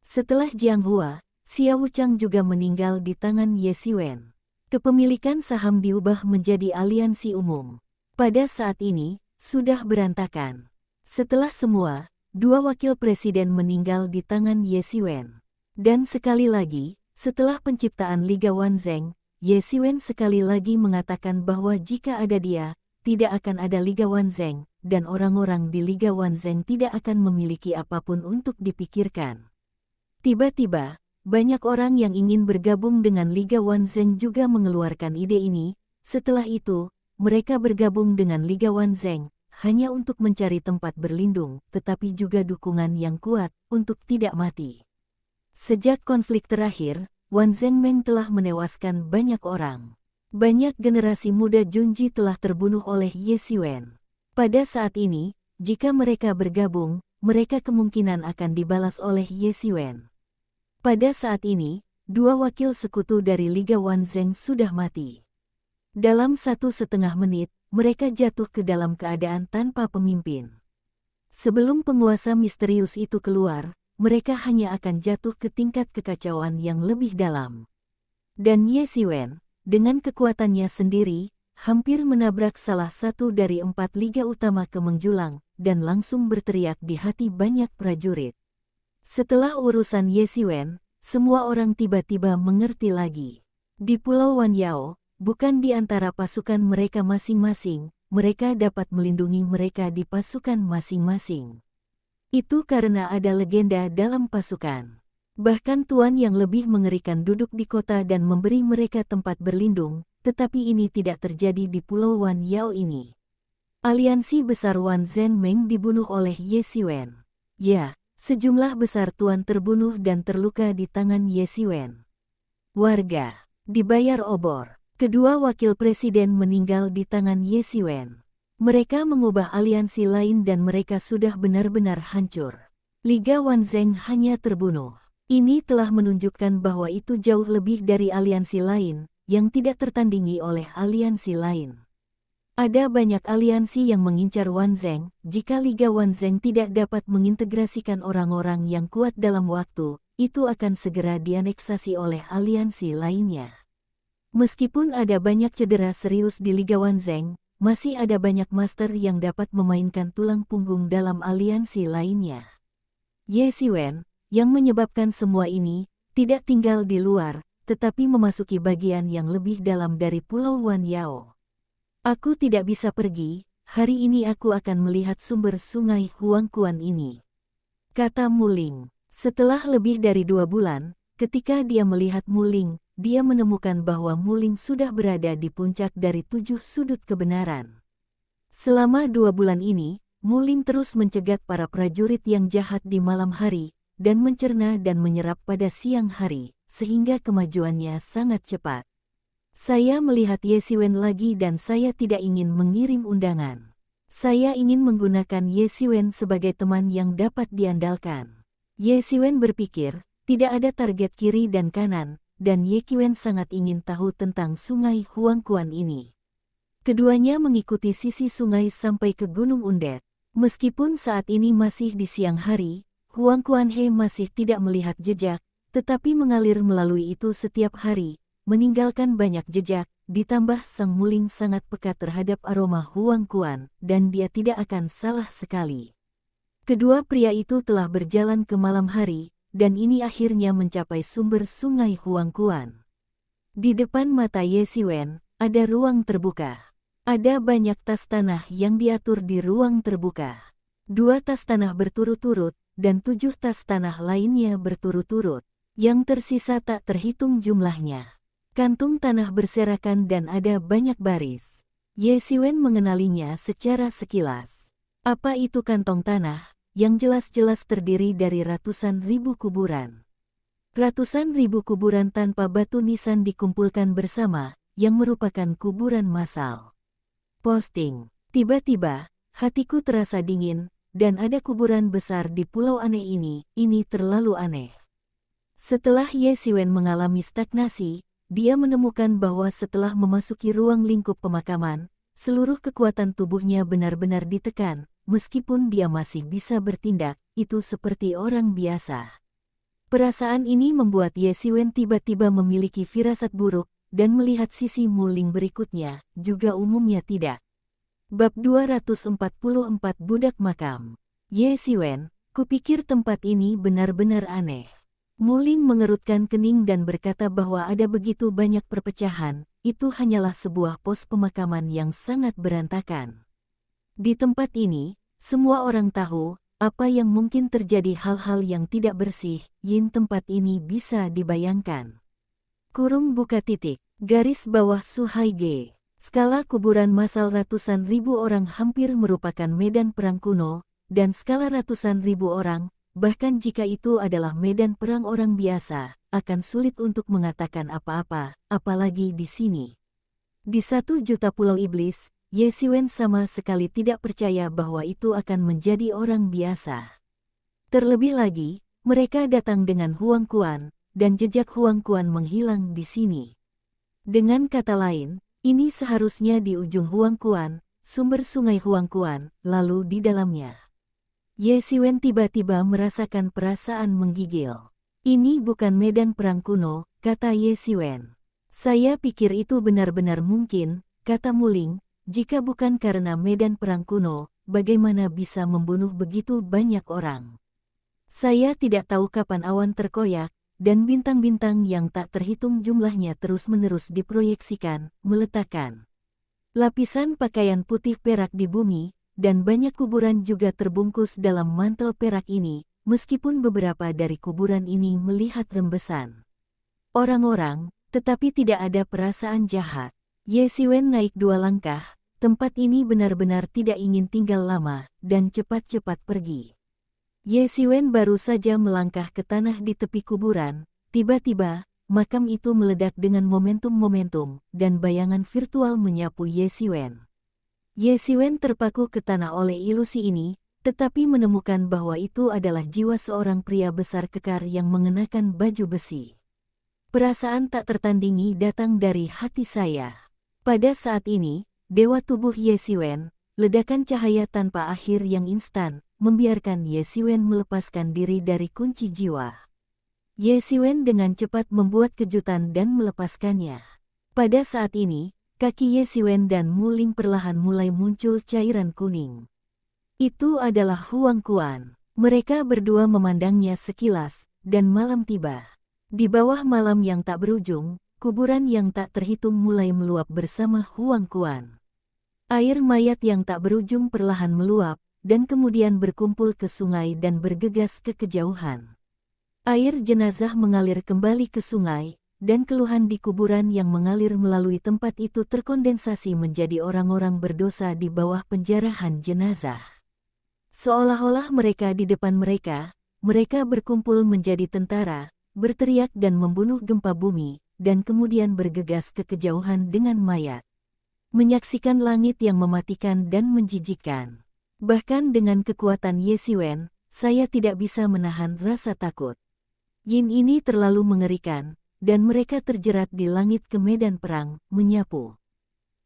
Setelah Jiang Hua, Xiao Wuchang juga meninggal di tangan Ye Xiwen. Kepemilikan saham diubah menjadi aliansi umum. Pada saat ini, sudah berantakan. Setelah semua, 2 wakil presiden meninggal di tangan Ye Xiwen. Dan sekali lagi, Setelah penciptaan Liga Wanzheng, Ye Xiwen sekali lagi mengatakan bahwa jika ada dia, tidak akan ada Liga Wanzheng, dan orang-orang di Liga Wanzheng tidak akan memiliki apapun untuk dipikirkan. Tiba-tiba, banyak orang yang ingin bergabung dengan Liga Wanzheng juga mengeluarkan ide ini. Setelah itu, mereka bergabung dengan Liga Wanzheng, hanya untuk mencari tempat berlindung, tetapi juga dukungan yang kuat untuk tidak mati. Sejak konflik terakhir, Wanzheng Meng telah menewaskan banyak orang. Banyak generasi muda Junji telah terbunuh oleh Ye Xiwen. Pada saat ini, jika mereka bergabung, mereka kemungkinan akan dibalas oleh Ye Xiwen. Pada saat ini, 2 wakil sekutu dari Liga Wanzheng sudah mati. Dalam 1,5 menit, mereka jatuh ke dalam keadaan tanpa pemimpin. Sebelum penguasa misterius itu keluar, mereka hanya akan jatuh ke tingkat kekacauan yang lebih dalam. Dan Ye Xiwen, dengan kekuatannya sendiri, hampir menabrak salah satu dari 4 liga utama ke menjulang, dan langsung berteriak di hati banyak prajurit. Setelah urusan Ye Xiwen, semua orang tiba-tiba mengerti lagi. Di Pulau Wanyao, bukan di antara pasukan mereka masing-masing, mereka dapat melindungi mereka di pasukan masing-masing. Itu karena ada legenda dalam pasukan. Bahkan tuan yang lebih mengerikan duduk di kota dan memberi mereka tempat berlindung, tetapi ini tidak terjadi di Pulau Wanyao ini. Aliansi besar Wanzheng Meng dibunuh oleh Ye Xiwen. Ya, sejumlah besar tuan terbunuh dan terluka di tangan Ye Xiwen. Warga dibayar obor. Kedua wakil presiden meninggal di tangan Ye Xiwen. Mereka mengubah aliansi lain dan mereka sudah benar-benar hancur. Liga Wanzheng hanya terbunuh. Ini telah menunjukkan bahwa itu jauh lebih dari aliansi lain, yang tidak tertandingi oleh aliansi lain. Ada banyak aliansi yang mengincar Wanzheng. Jika Liga Wanzheng tidak dapat mengintegrasikan orang-orang yang kuat dalam waktu, itu akan segera dianeksasi oleh aliansi lainnya. Meskipun ada banyak cedera serius di Liga Wanzheng, masih ada banyak master yang dapat memainkan tulang punggung dalam aliansi lainnya. Ye Xiwen, yang menyebabkan semua ini, tidak tinggal di luar, tetapi memasuki bagian yang lebih dalam dari Pulau Wanyao. Aku tidak bisa pergi, hari ini aku akan melihat sumber sungai Huangquan ini, kata Muling. Setelah lebih dari 2 bulan, ketika dia melihat Muling, dia menemukan bahwa Muling sudah berada di puncak dari 7 sudut kebenaran. Selama 2 bulan ini, Muling terus mencegat para prajurit yang jahat di malam hari, dan mencerna dan menyerap pada siang hari, sehingga kemajuannya sangat cepat. Saya melihat Ye Xiwen lagi dan saya tidak ingin mengirim undangan. Saya ingin menggunakan Ye Xiwen sebagai teman yang dapat diandalkan. Ye Xiwen berpikir, tidak ada target kiri dan kanan, dan Ye Xiwen sangat ingin tahu tentang sungai Huangquan ini. Keduanya mengikuti sisi sungai sampai ke Gunung Undet. Meskipun saat ini masih di siang hari, Huangquan He masih tidak melihat jejak, tetapi mengalir melalui itu setiap hari, meninggalkan banyak jejak, ditambah Sang Muling sangat peka terhadap aroma Huangquan, dan dia tidak akan salah sekali. Kedua pria itu telah berjalan ke malam hari, dan ini akhirnya mencapai sumber sungai Huangquan. Di depan mata Ye Xiwen, ada ruang terbuka. Ada banyak tas tanah yang diatur di ruang terbuka. 2 tas tanah berturut-turut, dan 7 tas tanah lainnya berturut-turut. Yang tersisa tak terhitung jumlahnya. Kantung tanah berserakan dan ada banyak baris. Ye Xiwen mengenalinya secara sekilas. Apa itu kantong tanah? Yang jelas-jelas terdiri dari ratusan ribu kuburan. Ratusan ribu kuburan tanpa batu nisan dikumpulkan bersama, yang merupakan kuburan massal. Posting. Tiba-tiba, hatiku terasa dingin, dan ada kuburan besar di pulau aneh ini terlalu aneh. Setelah Ye Xiwen mengalami stagnasi, dia menemukan bahwa setelah memasuki ruang lingkup pemakaman, seluruh kekuatan tubuhnya benar-benar ditekan. Meskipun dia masih bisa bertindak, itu seperti orang biasa. Perasaan ini membuat Ye Xiwen tiba-tiba memiliki firasat buruk, dan melihat sisi Muling berikutnya, juga umumnya tidak. Bab 244 Budak Makam. Ye Xiwen, kupikir tempat ini benar-benar aneh. Muling mengerutkan kening dan berkata bahwa ada begitu banyak perpecahan, itu hanyalah sebuah pos pemakaman yang sangat berantakan. Di tempat ini, semua orang tahu, apa yang mungkin terjadi hal-hal yang tidak bersih, tempat ini bisa dibayangkan. Kurung buka titik, garis bawah Suhaige. Skala kuburan massal ratusan ribu orang hampir merupakan medan perang kuno, dan skala ratusan ribu orang, bahkan jika itu adalah medan perang orang biasa, akan sulit untuk mengatakan apa-apa, apalagi di sini. Di 1 juta pulau iblis, Ye Siwen sama sekali tidak percaya bahwa itu akan menjadi orang biasa. Terlebih lagi, mereka datang dengan Huang Kuan, dan jejak Huang Kuan menghilang di sini. Dengan kata lain, ini seharusnya di ujung Huang Kuan, sumber sungai Huang Kuan, lalu di dalamnya. Ye Siwen tiba-tiba merasakan perasaan menggigil. Ini bukan medan perang kuno, kata Ye Siwen. Saya pikir itu benar-benar mungkin, kata Muling, jika bukan karena medan perang kuno, bagaimana bisa membunuh begitu banyak orang. Saya tidak tahu kapan awan terkoyak, dan bintang-bintang yang tak terhitung jumlahnya terus-menerus diproyeksikan, meletakkan lapisan pakaian putih perak di bumi, dan banyak kuburan juga terbungkus dalam mantel perak ini, meskipun beberapa dari kuburan ini melihat rembesan orang-orang, tetapi tidak ada perasaan jahat. Ye Siwen naik 2 langkah, tempat ini benar-benar tidak ingin tinggal lama, dan cepat-cepat pergi. Ye Siwen baru saja melangkah ke tanah di tepi kuburan, tiba-tiba, makam itu meledak dengan momentum-momentum, dan bayangan virtual menyapu Ye Siwen. Ye Siwen terpaku ke tanah oleh ilusi ini, tetapi menemukan bahwa itu adalah jiwa seorang pria besar kekar yang mengenakan baju besi. Perasaan tak tertandingi datang dari hati saya. Pada saat ini, dewa tubuh Ye Siwen, ledakan cahaya tanpa akhir yang instan, membiarkan Ye Siwen melepaskan diri dari kunci jiwa. Ye Siwen dengan cepat membuat kejutan dan melepaskannya. Pada saat ini, kaki Ye Siwen dan Muling perlahan mulai muncul cairan kuning. Itu adalah Huang Kuan. Mereka berdua memandangnya sekilas, dan malam tiba. Di bawah malam yang tak berujung, kuburan yang tak terhitung mulai meluap bersama Huang Kuan. Air mayat yang tak berujung perlahan meluap, dan kemudian berkumpul ke sungai dan bergegas ke kejauhan. Air jenazah mengalir kembali ke sungai, dan keluhan di kuburan yang mengalir melalui tempat itu terkondensasi menjadi orang-orang berdosa di bawah penjarahan jenazah. Seolah-olah mereka di depan mereka berkumpul menjadi tentara, berteriak dan membunuh gempa bumi, dan kemudian bergegas ke kejauhan dengan mayat. Menyaksikan langit yang mematikan dan menjijikkan. Bahkan dengan kekuatan Ye Siwen, saya tidak bisa menahan rasa takut. Yin ini terlalu mengerikan, dan mereka terjerat di langit ke medan perang, menyapu.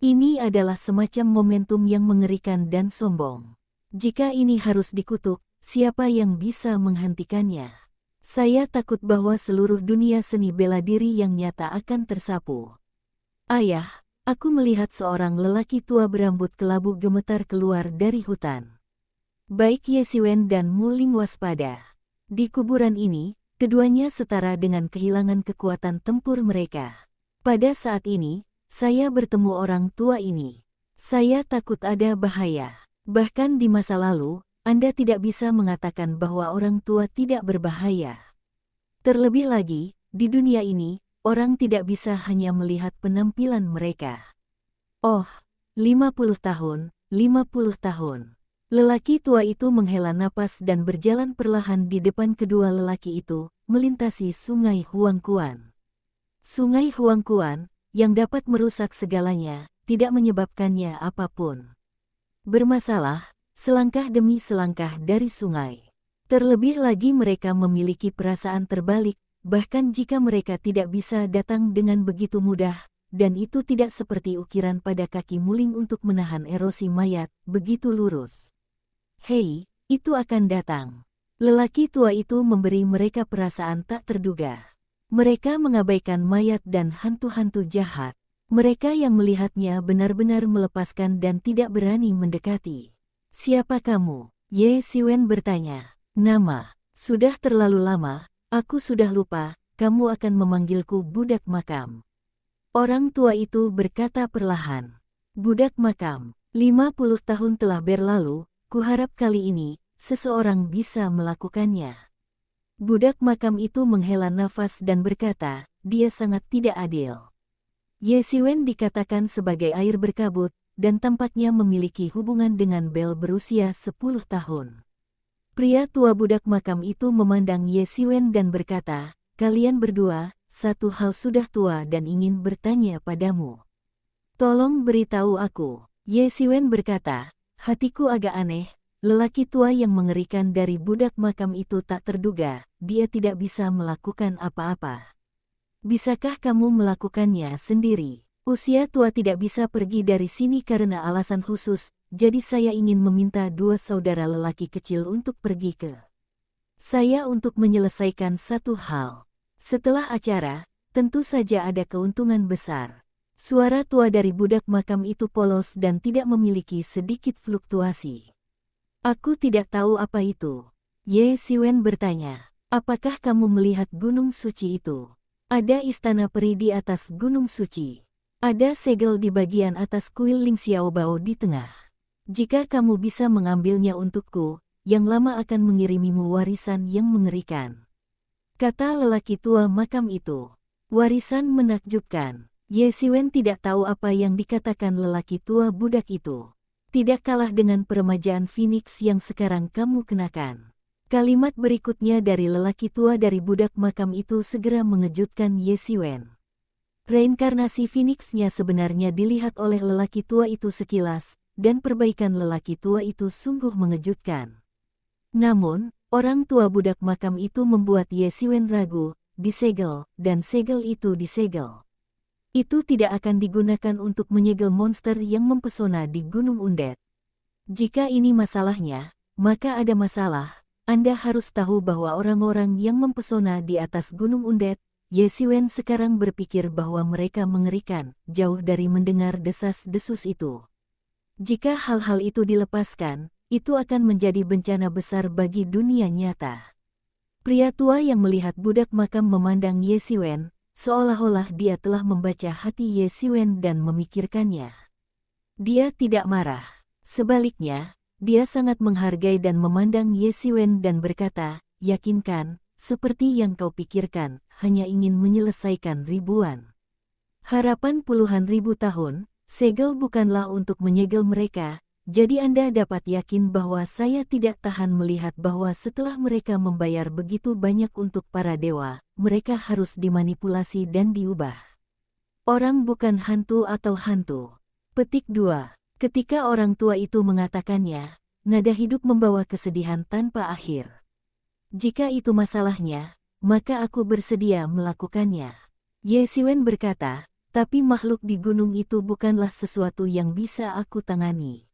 Ini adalah semacam momentum yang mengerikan dan sombong. Jika ini harus dikutuk, siapa yang bisa menghentikannya? Saya takut bahwa seluruh dunia seni bela diri yang nyata akan tersapu. Ayah, aku melihat seorang lelaki tua berambut kelabu gemetar keluar dari hutan. Baik Ye Siwen dan Muling waspada. Di kuburan ini, keduanya setara dengan kehilangan kekuatan tempur mereka. Pada saat ini, saya bertemu orang tua ini. Saya takut ada bahaya. Bahkan di masa lalu, Anda tidak bisa mengatakan bahwa orang tua tidak berbahaya. Terlebih lagi, di dunia ini, orang tidak bisa hanya melihat penampilan mereka. Oh, 50 tahun, 50 tahun. Lelaki tua itu menghela napas dan berjalan perlahan di depan kedua lelaki itu, melintasi sungai Huang Kuan. Sungai Huang Kuan, yang dapat merusak segalanya, tidak menyebabkannya apapun. Bermasalah, selangkah demi selangkah dari sungai. Terlebih lagi mereka memiliki perasaan terbalik, bahkan jika mereka tidak bisa datang dengan begitu mudah, dan itu tidak seperti ukiran pada kaki Muling untuk menahan erosi mayat, begitu lurus. Hei, itu akan datang. Lelaki tua itu memberi mereka perasaan tak terduga. Mereka mengabaikan mayat dan hantu-hantu jahat. Mereka yang melihatnya benar-benar melepaskan dan tidak berani mendekati. Siapa kamu? Ye Siwen bertanya. Nama. Sudah terlalu lama, Aku sudah lupa, kamu akan memanggilku budak makam. Orang tua itu berkata perlahan. Budak makam, 50 tahun telah berlalu, kuharap kali ini, seseorang bisa melakukannya. Budak makam itu menghela nafas dan berkata, dia sangat tidak adil. Ye Siwen dikatakan sebagai air berkabut, dan tampaknya memiliki hubungan dengan Bel berusia 10 tahun. Pria tua budak makam itu memandang Ye Siwen dan berkata, kalian berdua, satu hal sudah tua dan ingin bertanya padamu. Tolong beritahu aku. Ye Siwen berkata, hatiku agak aneh, lelaki tua yang mengerikan dari budak makam itu tak terduga, dia tidak bisa melakukan apa-apa. Bisakah kamu melakukannya sendiri? Usia tua tidak bisa pergi dari sini karena alasan khusus, jadi saya ingin meminta dua saudara lelaki kecil untuk pergi ke saya untuk menyelesaikan satu hal. Setelah acara, tentu saja ada keuntungan besar. Suara tua dari budak makam itu polos dan tidak memiliki sedikit fluktuasi. Aku tidak tahu apa itu. Ye Siwen bertanya, apakah kamu melihat gunung suci itu? Ada istana peri di atas gunung suci. Ada segel di bagian atas kuil Ling Xiaobao di tengah. Jika kamu bisa mengambilnya untukku, yang lama akan mengirimimu warisan yang mengerikan. Kata lelaki tua makam itu. Warisan menakjubkan. Ye Siwen tidak tahu apa yang dikatakan lelaki tua budak itu. Tidak kalah dengan peremajaan Phoenix yang sekarang kamu kenakan. Kalimat berikutnya dari lelaki tua dari budak makam itu segera mengejutkan Ye Siwen. Reinkarnasi Phoenix-nya sebenarnya dilihat oleh lelaki tua itu sekilas, dan perbaikan lelaki tua itu sungguh mengejutkan. Namun, orang tua budak makam itu membuat Ye Siwen ragu, disegel, dan segel itu disegel. Itu tidak akan digunakan untuk menyegel monster yang mempesona di Gunung Undet. Jika ini masalahnya, maka ada masalah. Anda harus tahu bahwa orang-orang yang mempesona di atas Gunung Undet, Ye Siwen sekarang berpikir bahwa mereka mengerikan, jauh dari mendengar desas-desus itu. Jika hal-hal itu dilepaskan, itu akan menjadi bencana besar bagi dunia nyata. Pria tua yang melihat budak makam memandang Ye Siwen, seolah-olah dia telah membaca hati Ye Siwen dan memikirkannya. Dia tidak marah. Sebaliknya, dia sangat menghargai dan memandang Ye Siwen dan berkata, yakinkan, seperti yang kau pikirkan, hanya ingin menyelesaikan ribuan. Harapan puluhan ribu tahun, segel bukanlah untuk menyegel mereka, jadi Anda dapat yakin bahwa saya tidak tahan melihat bahwa setelah mereka membayar begitu banyak untuk para dewa, mereka harus dimanipulasi dan diubah. Orang bukan hantu atau hantu. Petik 2. Ketika orang tua itu mengatakannya, nada hidup membawa kesedihan tanpa akhir. Jika itu masalahnya, maka aku bersedia melakukannya. Ye Siwen berkata, tapi makhluk di gunung itu bukanlah sesuatu yang bisa aku tangani.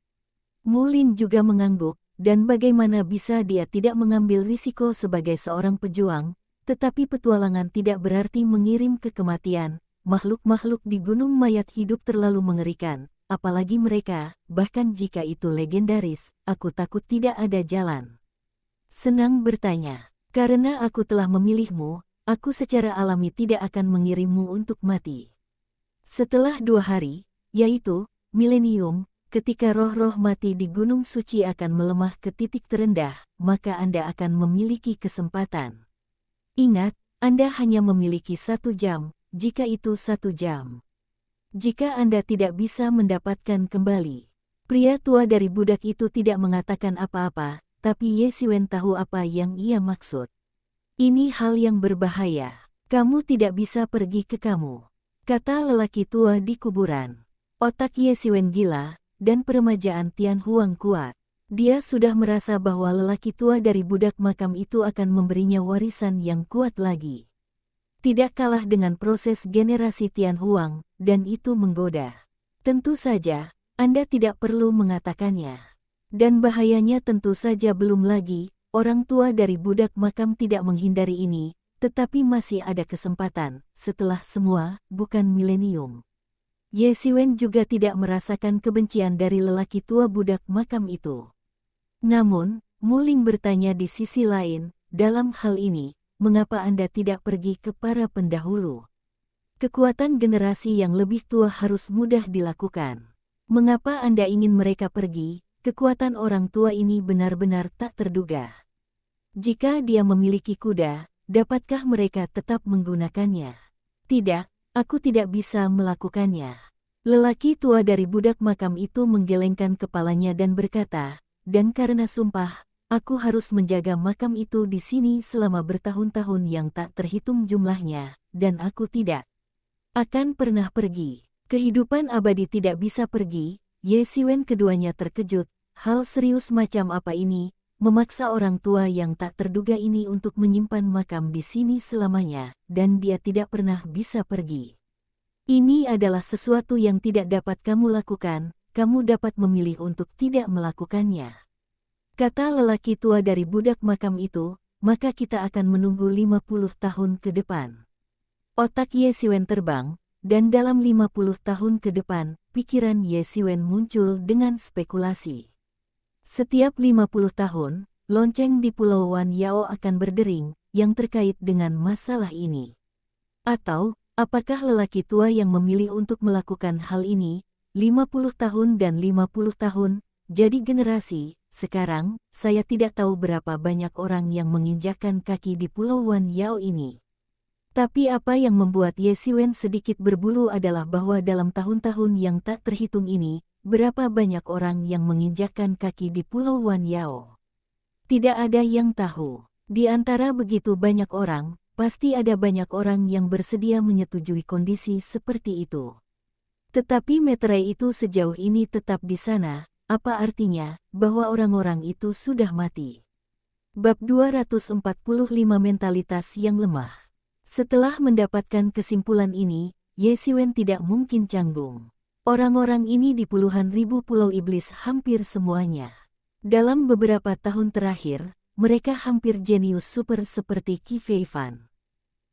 Mulin juga mengangguk, dan bagaimana bisa dia tidak mengambil risiko sebagai seorang pejuang, tetapi petualangan tidak berarti mengirim ke kematian. Makhluk-makhluk di gunung mayat hidup terlalu mengerikan, apalagi mereka, bahkan jika itu legendaris, aku takut tidak ada jalan. Senang bertanya, karena aku telah memilihmu, aku secara alami tidak akan mengirimmu untuk mati. Setelah 2 hari, yaitu milenium, ketika roh-roh mati di Gunung Suci akan melemah ke titik terendah, maka Anda akan memiliki kesempatan. Ingat, Anda hanya memiliki 1 jam, jika itu 1 jam. Jika Anda tidak bisa mendapatkan kembali. Pria tua dari budak itu tidak mengatakan apa-apa, tapi Ye Siwen tahu apa yang ia maksud. Ini hal yang berbahaya. Kamu tidak bisa pergi ke kamu. Kata lelaki tua di kuburan. Otak Ye Siwen gila, dan peremajaan Tian Huang kuat. Dia sudah merasa bahwa lelaki tua dari budak makam itu akan memberinya warisan yang kuat lagi. Tidak kalah dengan proses generasi Tian Huang, dan itu menggoda. Tentu saja, Anda tidak perlu mengatakannya. Dan bahayanya tentu saja belum lagi, orang tua dari budak makam tidak menghindari ini, tetapi masih ada kesempatan, setelah semua, bukan milenium. Ye Siwen juga tidak merasakan kebencian dari lelaki tua budak makam itu. Namun, Muling bertanya di sisi lain, dalam hal ini, mengapa Anda tidak pergi ke para pendahulu? Kekuatan generasi yang lebih tua harus mudah dilakukan. Mengapa Anda ingin mereka pergi? Kekuatan orang tua ini benar-benar tak terduga. Jika dia memiliki kuda, dapatkah mereka tetap menggunakannya? Tidak, aku tidak bisa melakukannya. Lelaki tua dari budak makam itu menggelengkan kepalanya dan berkata, dan karena sumpah, aku harus menjaga makam itu di sini selama bertahun-tahun yang tak terhitung jumlahnya, dan aku tidak akan pernah pergi. Kehidupan abadi tidak bisa pergi. Ye Siwen keduanya terkejut. Hal serius macam apa ini, memaksa orang tua yang tak terduga ini untuk menyimpan makam di sini selamanya, dan dia tidak pernah bisa pergi. Ini adalah sesuatu yang tidak dapat kamu lakukan, kamu dapat memilih untuk tidak melakukannya. Kata lelaki tua dari budak makam itu, maka kita akan menunggu 50 tahun ke depan. Otak Ye Siwen terbang, dan dalam 50 tahun ke depan, pikiran Ye Siwen muncul dengan spekulasi. Setiap 50 tahun, lonceng di Pulau Wan Yao akan berdering, yang terkait dengan masalah ini. Atau, apakah lelaki tua yang memilih untuk melakukan hal ini, 50 tahun dan 50 tahun, jadi generasi, sekarang, saya tidak tahu berapa banyak orang yang menginjakkan kaki di Pulau Wan Yao ini. Tapi apa yang membuat Ye Siwen sedikit berbulu adalah bahwa dalam tahun-tahun yang tak terhitung ini, berapa banyak orang yang menginjakkan kaki di Pulau Wan Yao. Tidak ada yang tahu. Di antara begitu banyak orang, pasti ada banyak orang yang bersedia menyetujui kondisi seperti itu. Tetapi meterai itu sejauh ini tetap di sana, apa artinya, bahwa orang-orang itu sudah mati. Bab 245 Mentalitas yang lemah. Setelah mendapatkan kesimpulan ini, Ye Siwen tidak mungkin canggung. Orang-orang ini di puluhan ribu pulau iblis hampir semuanya. Dalam beberapa tahun terakhir, mereka hampir jenius super seperti Qi Feifan.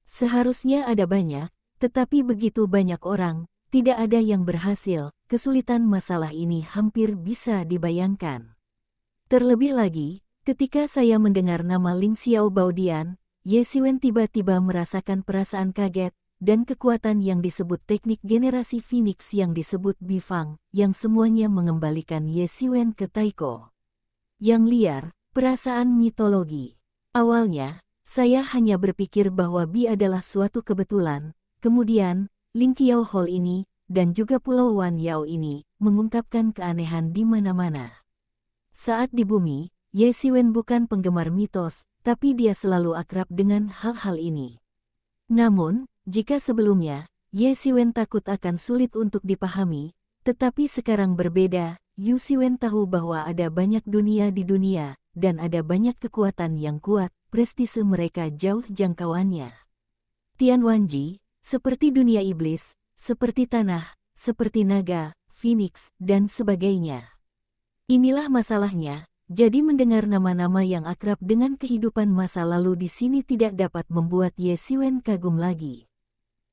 Seharusnya ada banyak, tetapi begitu banyak orang, tidak ada yang berhasil, kesulitan masalah ini hampir bisa dibayangkan. Terlebih lagi, ketika saya mendengar nama Ling Xiao Baodian, Ye Siwen tiba-tiba merasakan perasaan kaget, dan kekuatan yang disebut teknik generasi Phoenix yang disebut Bifang, yang semuanya mengembalikan Ye Siwen ke Taiko. Yang liar, perasaan mitologi. Awalnya, saya hanya berpikir bahwa Bi adalah suatu kebetulan, kemudian, Ling Qiao Hall ini, dan juga Pulau Wan Yao ini, mengungkapkan keanehan di mana-mana. Saat di bumi, Ye Siwen bukan penggemar mitos, tapi dia selalu akrab dengan hal-hal ini. Namun, jika sebelumnya, Ye Siwen takut akan sulit untuk dipahami, tetapi sekarang berbeda, Ye Siwen tahu bahwa ada banyak dunia di dunia, dan ada banyak kekuatan yang kuat, prestise mereka jauh jangkauannya. Tian Wanji, seperti dunia iblis, seperti tanah, seperti naga, Phoenix, dan sebagainya. Inilah masalahnya. Jadi mendengar nama-nama yang akrab dengan kehidupan masa lalu di sini tidak dapat membuat Ye Siwen kagum lagi.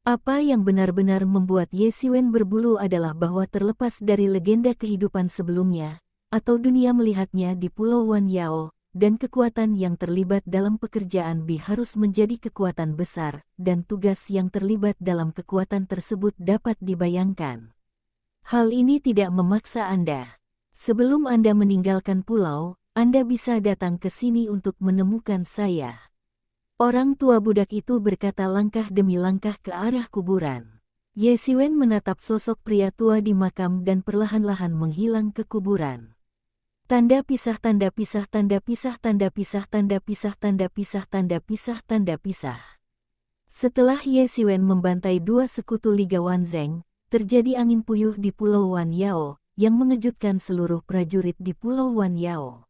Apa yang benar-benar membuat Ye Siwen berbulu adalah bahwa terlepas dari legenda kehidupan sebelumnya, atau dunia melihatnya di Pulau Wan Yao, dan kekuatan yang terlibat dalam pekerjaan Bi harus menjadi kekuatan besar, dan tugas yang terlibat dalam kekuatan tersebut dapat dibayangkan. Hal ini tidak memaksa Anda. Sebelum Anda meninggalkan pulau, Anda bisa datang ke sini untuk menemukan saya. Orang tua budak itu berkata langkah demi langkah ke arah kuburan. Ye Siwen menatap sosok pria tua di makam dan perlahan-lahan menghilang ke kuburan. Tanda pisah, tanda pisah, tanda pisah, tanda pisah, tanda pisah, tanda pisah, tanda pisah, tanda pisah. Setelah Ye Siwen membantai dua sekutu Liga Wanzeng, terjadi angin puyuh di Pulau Wan Yao, yang mengejutkan seluruh prajurit di Pulau Wan Yao.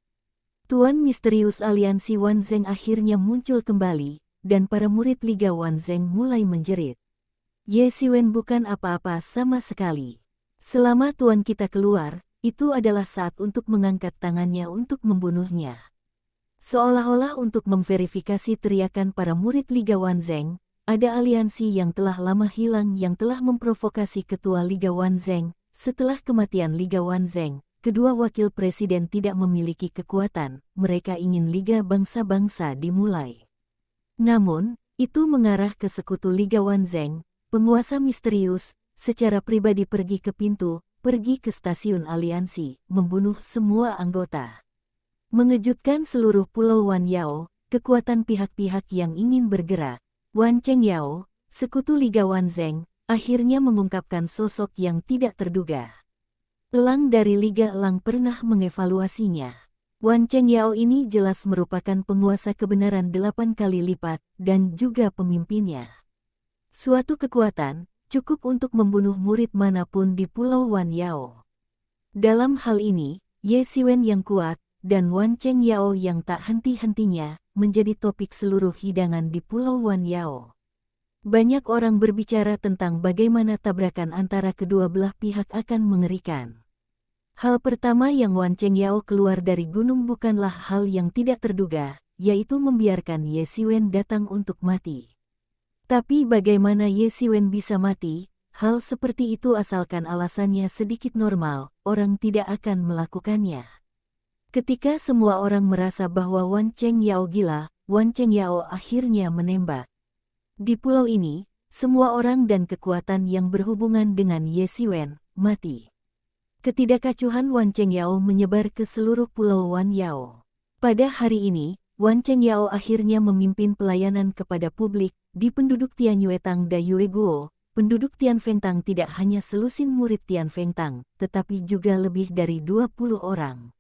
Tuan misterius aliansi Wanzeng akhirnya muncul kembali, dan para murid Liga Wanzeng mulai menjerit. Ye Siwen bukan apa-apa sama sekali. Selama tuan kita keluar, itu adalah saat untuk mengangkat tangannya untuk membunuhnya. Seolah-olah untuk memverifikasi teriakan para murid Liga Wanzeng, ada aliansi yang telah lama hilang yang telah memprovokasi ketua Liga Wanzeng. Setelah kematian Liga Wanzeng, kedua wakil presiden tidak memiliki kekuatan, mereka ingin Liga Bangsa-Bangsa dimulai. Namun, itu mengarah ke sekutu Liga Wanzheng, penguasa misterius, secara pribadi pergi ke pintu, pergi ke stasiun aliansi, membunuh semua anggota. Mengejutkan seluruh pulau Wan Yao, kekuatan pihak-pihak yang ingin bergerak. Wan Cheng Yao, sekutu Liga Wanzheng, akhirnya mengungkapkan sosok yang tidak terduga. Elang dari Liga Elang pernah mengevaluasinya. Wan Cheng Yao ini jelas merupakan penguasa kebenaran 8 kali lipat, dan juga pemimpinnya. Suatu kekuatan, cukup untuk membunuh murid manapun di Pulau Wan Yao. Dalam hal ini, Ye Xiwen yang kuat, dan Wan Cheng Yao yang tak henti-hentinya, menjadi topik seluruh hidangan di Pulau Wan Yao. Banyak orang berbicara tentang bagaimana tabrakan antara kedua belah pihak akan mengerikan. Hal pertama yang Wan Cheng Yao keluar dari gunung bukanlah hal yang tidak terduga, yaitu membiarkan Ye Xiwen datang untuk mati. Tapi bagaimana Ye Xiwen bisa mati? Hal seperti itu asalkan alasannya sedikit normal, orang tidak akan melakukannya. Ketika semua orang merasa bahwa Wan Cheng Yao gila, Wan Cheng Yao akhirnya menembak. Di pulau ini, semua orang dan kekuatan yang berhubungan dengan Ye Xiwen mati. Ketidakkacuhan Wan Cheng Yao menyebar ke seluruh pulau Wan Yao. Pada hari ini, Wan Cheng Yao akhirnya memimpin pelayanan kepada publik. Di penduduk Tianyuetang da Yue Guo, penduduk Tianfengtang tidak hanya selusin murid Tianfengtang, tetapi juga lebih dari 20 orang.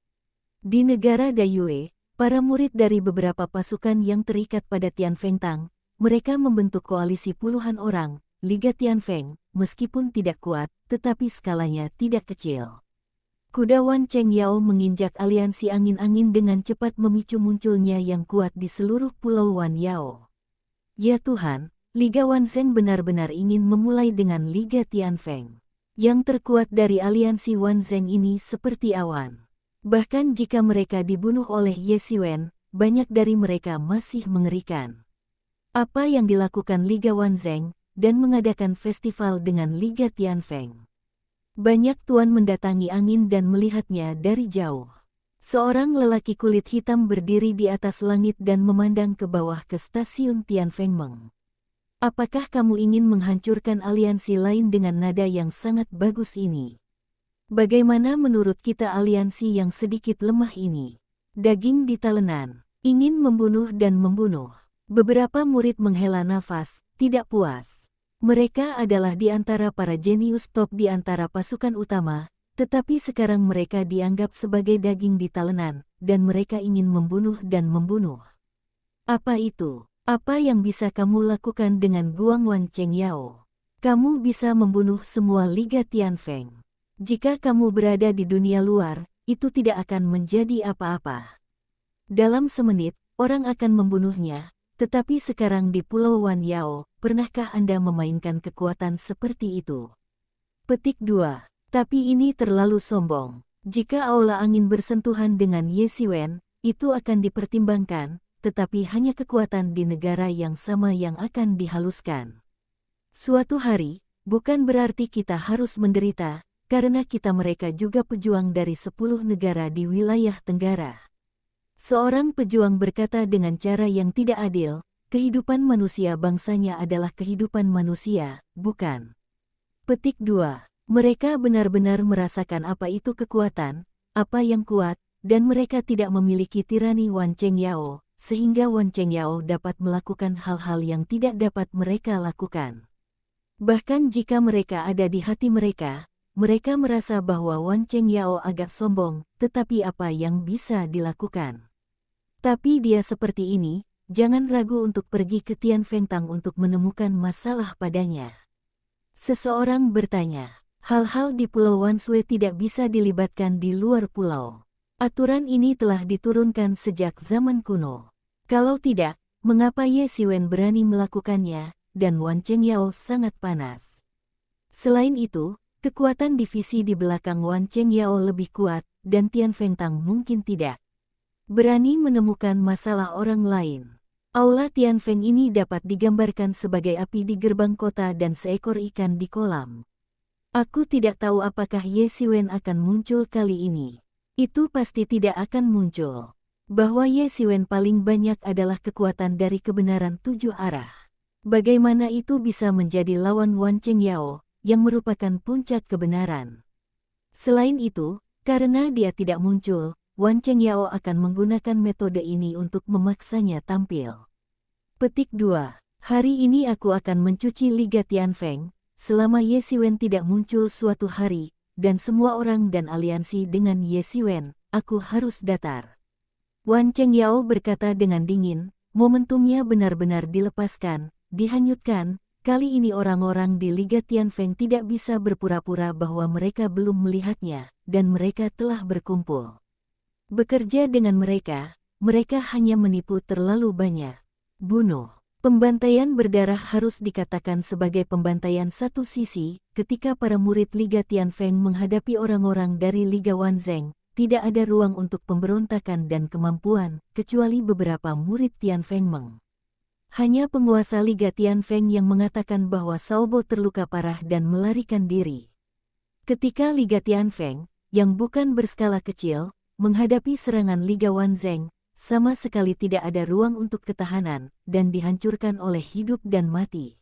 Di negara Da Yue, para murid dari beberapa pasukan yang terikat pada Tianfengtang, mereka membentuk koalisi puluhan orang, Liga Tianfeng, meskipun tidak kuat, tetapi skalanya tidak kecil. Kuda Wan Cheng Yao menginjak aliansi angin-angin dengan cepat memicu munculnya yang kuat di seluruh pulau Wan Yao. Ya Tuhan, Liga Wanzheng benar-benar ingin memulai dengan Liga Tianfeng. Yang terkuat dari aliansi Wanzheng ini seperti awan. Bahkan jika mereka dibunuh oleh Ye Xiwen, banyak dari mereka masih mengerikan. Apa yang dilakukan Liga Wanzheng, dan mengadakan festival dengan Liga Tianfeng. Banyak tuan mendatangi angin dan melihatnya dari jauh. Seorang lelaki kulit hitam berdiri di atas langit dan memandang ke bawah ke stasiun Tianfengmeng. Apakah kamu ingin menghancurkan aliansi lain dengan nada yang sangat bagus ini? Bagaimana menurut kita aliansi yang sedikit lemah ini? Daging ditalenan, ingin membunuh dan membunuh. Beberapa murid menghela nafas, tidak puas. Mereka adalah di antara para jenius top di antara pasukan utama, tetapi sekarang mereka dianggap sebagai daging ditalenan, dan mereka ingin membunuh dan membunuh. Apa itu? Apa yang bisa kamu lakukan dengan Guang Wan Cheng Yao? Kamu bisa membunuh semua Liga Tianfeng. Jika kamu berada di dunia luar, itu tidak akan menjadi apa-apa. Dalam semenit, orang akan membunuhnya. Tetapi sekarang di Pulau Wan Yao, pernahkah Anda memainkan kekuatan seperti itu? Petik 2. Tapi ini terlalu sombong. Jika aula angin bersentuhan dengan Ye Xiwen, itu akan dipertimbangkan, tetapi hanya kekuatan di negara yang sama yang akan dihaluskan. Suatu hari, bukan berarti kita harus menderita, karena kita mereka juga pejuang dari 10 negara di wilayah Tenggara. Seorang pejuang berkata dengan cara yang tidak adil, kehidupan manusia bangsanya adalah kehidupan manusia, bukan. Petik 2. Mereka benar-benar merasakan apa itu kekuatan, apa yang kuat, dan mereka tidak memiliki tirani Wan Cheng Yao, sehingga Wan Cheng Yao dapat melakukan hal-hal yang tidak dapat mereka lakukan. Bahkan jika mereka ada di hati mereka, mereka merasa bahwa Wan Cheng Yao agak sombong, tetapi apa yang bisa dilakukan? Tapi dia seperti ini, jangan ragu untuk pergi ke Tianfengtang untuk menemukan masalah padanya. Seseorang bertanya, hal-hal di Pulau Wanshui tidak bisa dilibatkan di luar pulau. Aturan ini telah diturunkan sejak zaman kuno. Kalau tidak, mengapa Ye Xiwen berani melakukannya, dan Wan Cheng Yao sangat panas. Selain itu, kekuatan divisi di belakang Wan Cheng Yao lebih kuat, dan Tianfengtang mungkin tidak berani menemukan masalah orang lain. Aula Tianfeng ini dapat digambarkan sebagai api di gerbang kota dan seekor ikan di kolam. Aku tidak tahu apakah Ye Xiwen akan muncul kali ini. Itu pasti tidak akan muncul. bahwa Ye Xiwen paling banyak adalah kekuatan dari kebenaran 7 arah. Bagaimana itu bisa menjadi lawan Wan Chengyao, yang merupakan puncak kebenaran? Selain itu, karena dia tidak muncul, Wan Chengyao akan menggunakan metode ini untuk memaksanya tampil. Petik 2. Hari ini aku akan mencuci Liga Tianfeng, selama Ye Xiwen tidak muncul suatu hari, dan semua orang dan aliansi dengan Ye Xiwen, aku harus datar. Wan Chengyao berkata dengan dingin, momentumnya benar-benar dilepaskan, dihanyutkan. Kali ini orang-orang di Liga Tianfeng tidak bisa berpura-pura bahwa mereka belum melihatnya, dan mereka telah berkumpul. Bekerja dengan mereka hanya menipu terlalu banyak. Bunuh. Pembantaian berdarah harus dikatakan sebagai pembantaian satu sisi. Ketika para murid Liga Tianfeng menghadapi orang-orang dari Liga Wanzheng, tidak ada ruang untuk pemberontakan dan kemampuan, kecuali beberapa murid Tianfeng Meng. Hanya penguasa Liga Tianfeng yang mengatakan bahwa Xiaobo terluka parah dan melarikan diri. Ketika Liga Tianfeng, yang bukan berskala kecil, menghadapi serangan Liga Wanzheng, sama sekali tidak ada ruang untuk ketahanan, dan dihancurkan oleh hidup dan mati.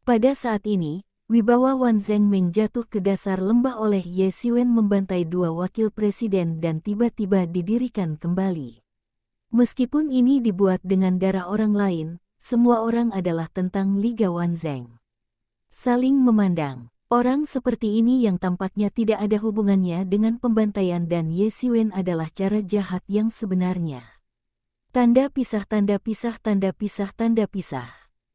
Pada saat ini, wibawa Wanzheng Ming jatuh ke dasar lembah oleh Ye Xiwen membantai 2 wakil presiden dan tiba-tiba didirikan kembali. Meskipun ini dibuat dengan darah orang lain, semua orang adalah tentang Liga Wanzheng. Saling memandang. Orang seperti ini yang tampaknya tidak ada hubungannya dengan pembantaian dan Ye Xiwen adalah cara jahat yang sebenarnya. Tanda pisah, tanda pisah, tanda pisah, tanda pisah.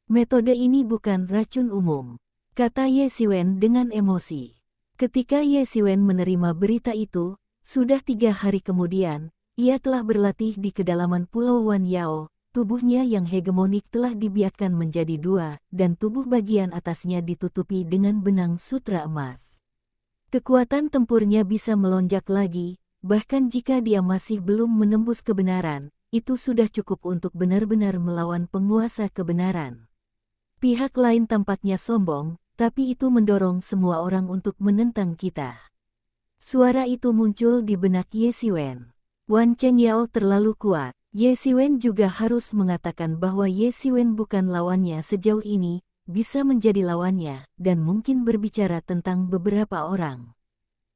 Metode ini bukan racun umum, kata Ye Xiwen dengan emosi. Ketika Ye Xiwen menerima berita itu, sudah 3 hari kemudian, ia telah berlatih di kedalaman Pulau Wan Yao. Tubuhnya yang hegemonik telah dibiarkan menjadi 2, dan tubuh bagian atasnya ditutupi dengan benang sutra emas. Kekuatan tempurnya bisa melonjak lagi, bahkan jika dia masih belum menembus kebenaran, itu sudah cukup untuk benar-benar melawan penguasa kebenaran. Pihak lain tampaknya sombong, tapi itu mendorong semua orang untuk menentang kita. Suara itu muncul di benak Ye Xiwen. Wan Chengyao terlalu kuat. Ye Xiwen juga harus mengatakan bahwa Ye Xiwen bukan lawannya sejauh ini, bisa menjadi lawannya, dan mungkin berbicara tentang beberapa orang.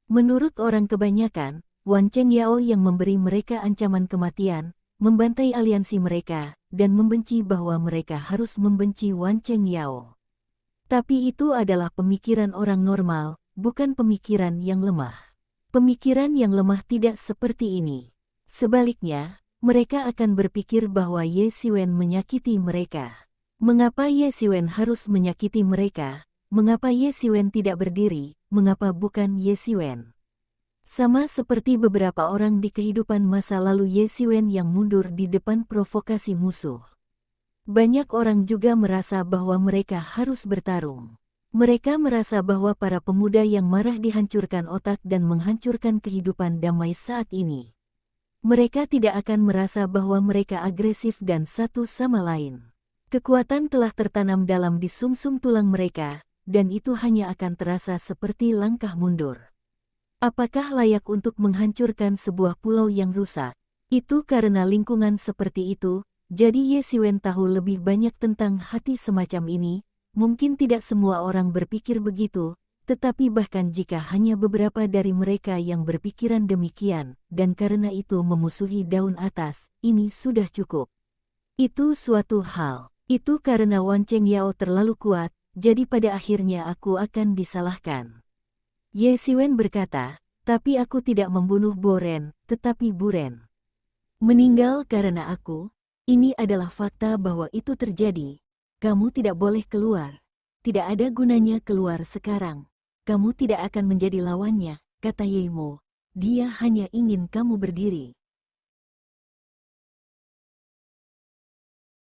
Menurut orang kebanyakan, Wan Chengyao yang memberi mereka ancaman kematian, membantai aliansi mereka, dan membenci bahwa mereka harus membenci Wan Chengyao. Tapi itu adalah pemikiran orang normal, bukan pemikiran yang lemah. Pemikiran yang lemah tidak seperti ini. Sebaliknya, mereka akan berpikir bahwa Ye Xiwen menyakiti mereka. Mengapa Ye Xiwen harus menyakiti mereka? Mengapa Ye Xiwen tidak berdiri? Mengapa bukan Ye Xiwen? Sama seperti beberapa orang di kehidupan masa lalu Ye Xiwen yang mundur di depan provokasi musuh. Banyak orang juga merasa bahwa mereka harus bertarung. Mereka merasa bahwa para pemuda yang marah dihancurkan otak dan menghancurkan kehidupan damai saat ini. Mereka tidak akan merasa bahwa mereka agresif dan satu sama lain. Kekuatan telah tertanam dalam di sumsum tulang mereka, dan itu hanya akan terasa seperti langkah mundur. Apakah layak untuk menghancurkan sebuah pulau yang rusak? Itu karena lingkungan seperti itu, jadi Ye Xiwen tahu lebih banyak tentang hati semacam ini. Mungkin tidak semua orang berpikir begitu, tetapi bahkan jika hanya beberapa dari mereka yang berpikiran demikian, dan karena itu memusuhi daun atas, ini sudah cukup. Itu suatu hal. Itu karena Wan Chengyao terlalu kuat, jadi pada akhirnya aku akan disalahkan. Ye Xiwen berkata, tapi aku tidak membunuh Boren, tetapi Buren. Meninggal karena aku, ini adalah fakta bahwa itu terjadi. Kamu tidak boleh keluar. Tidak ada gunanya keluar sekarang. Kamu tidak akan menjadi lawannya, kata Ye Mo. Dia hanya ingin kamu berdiri.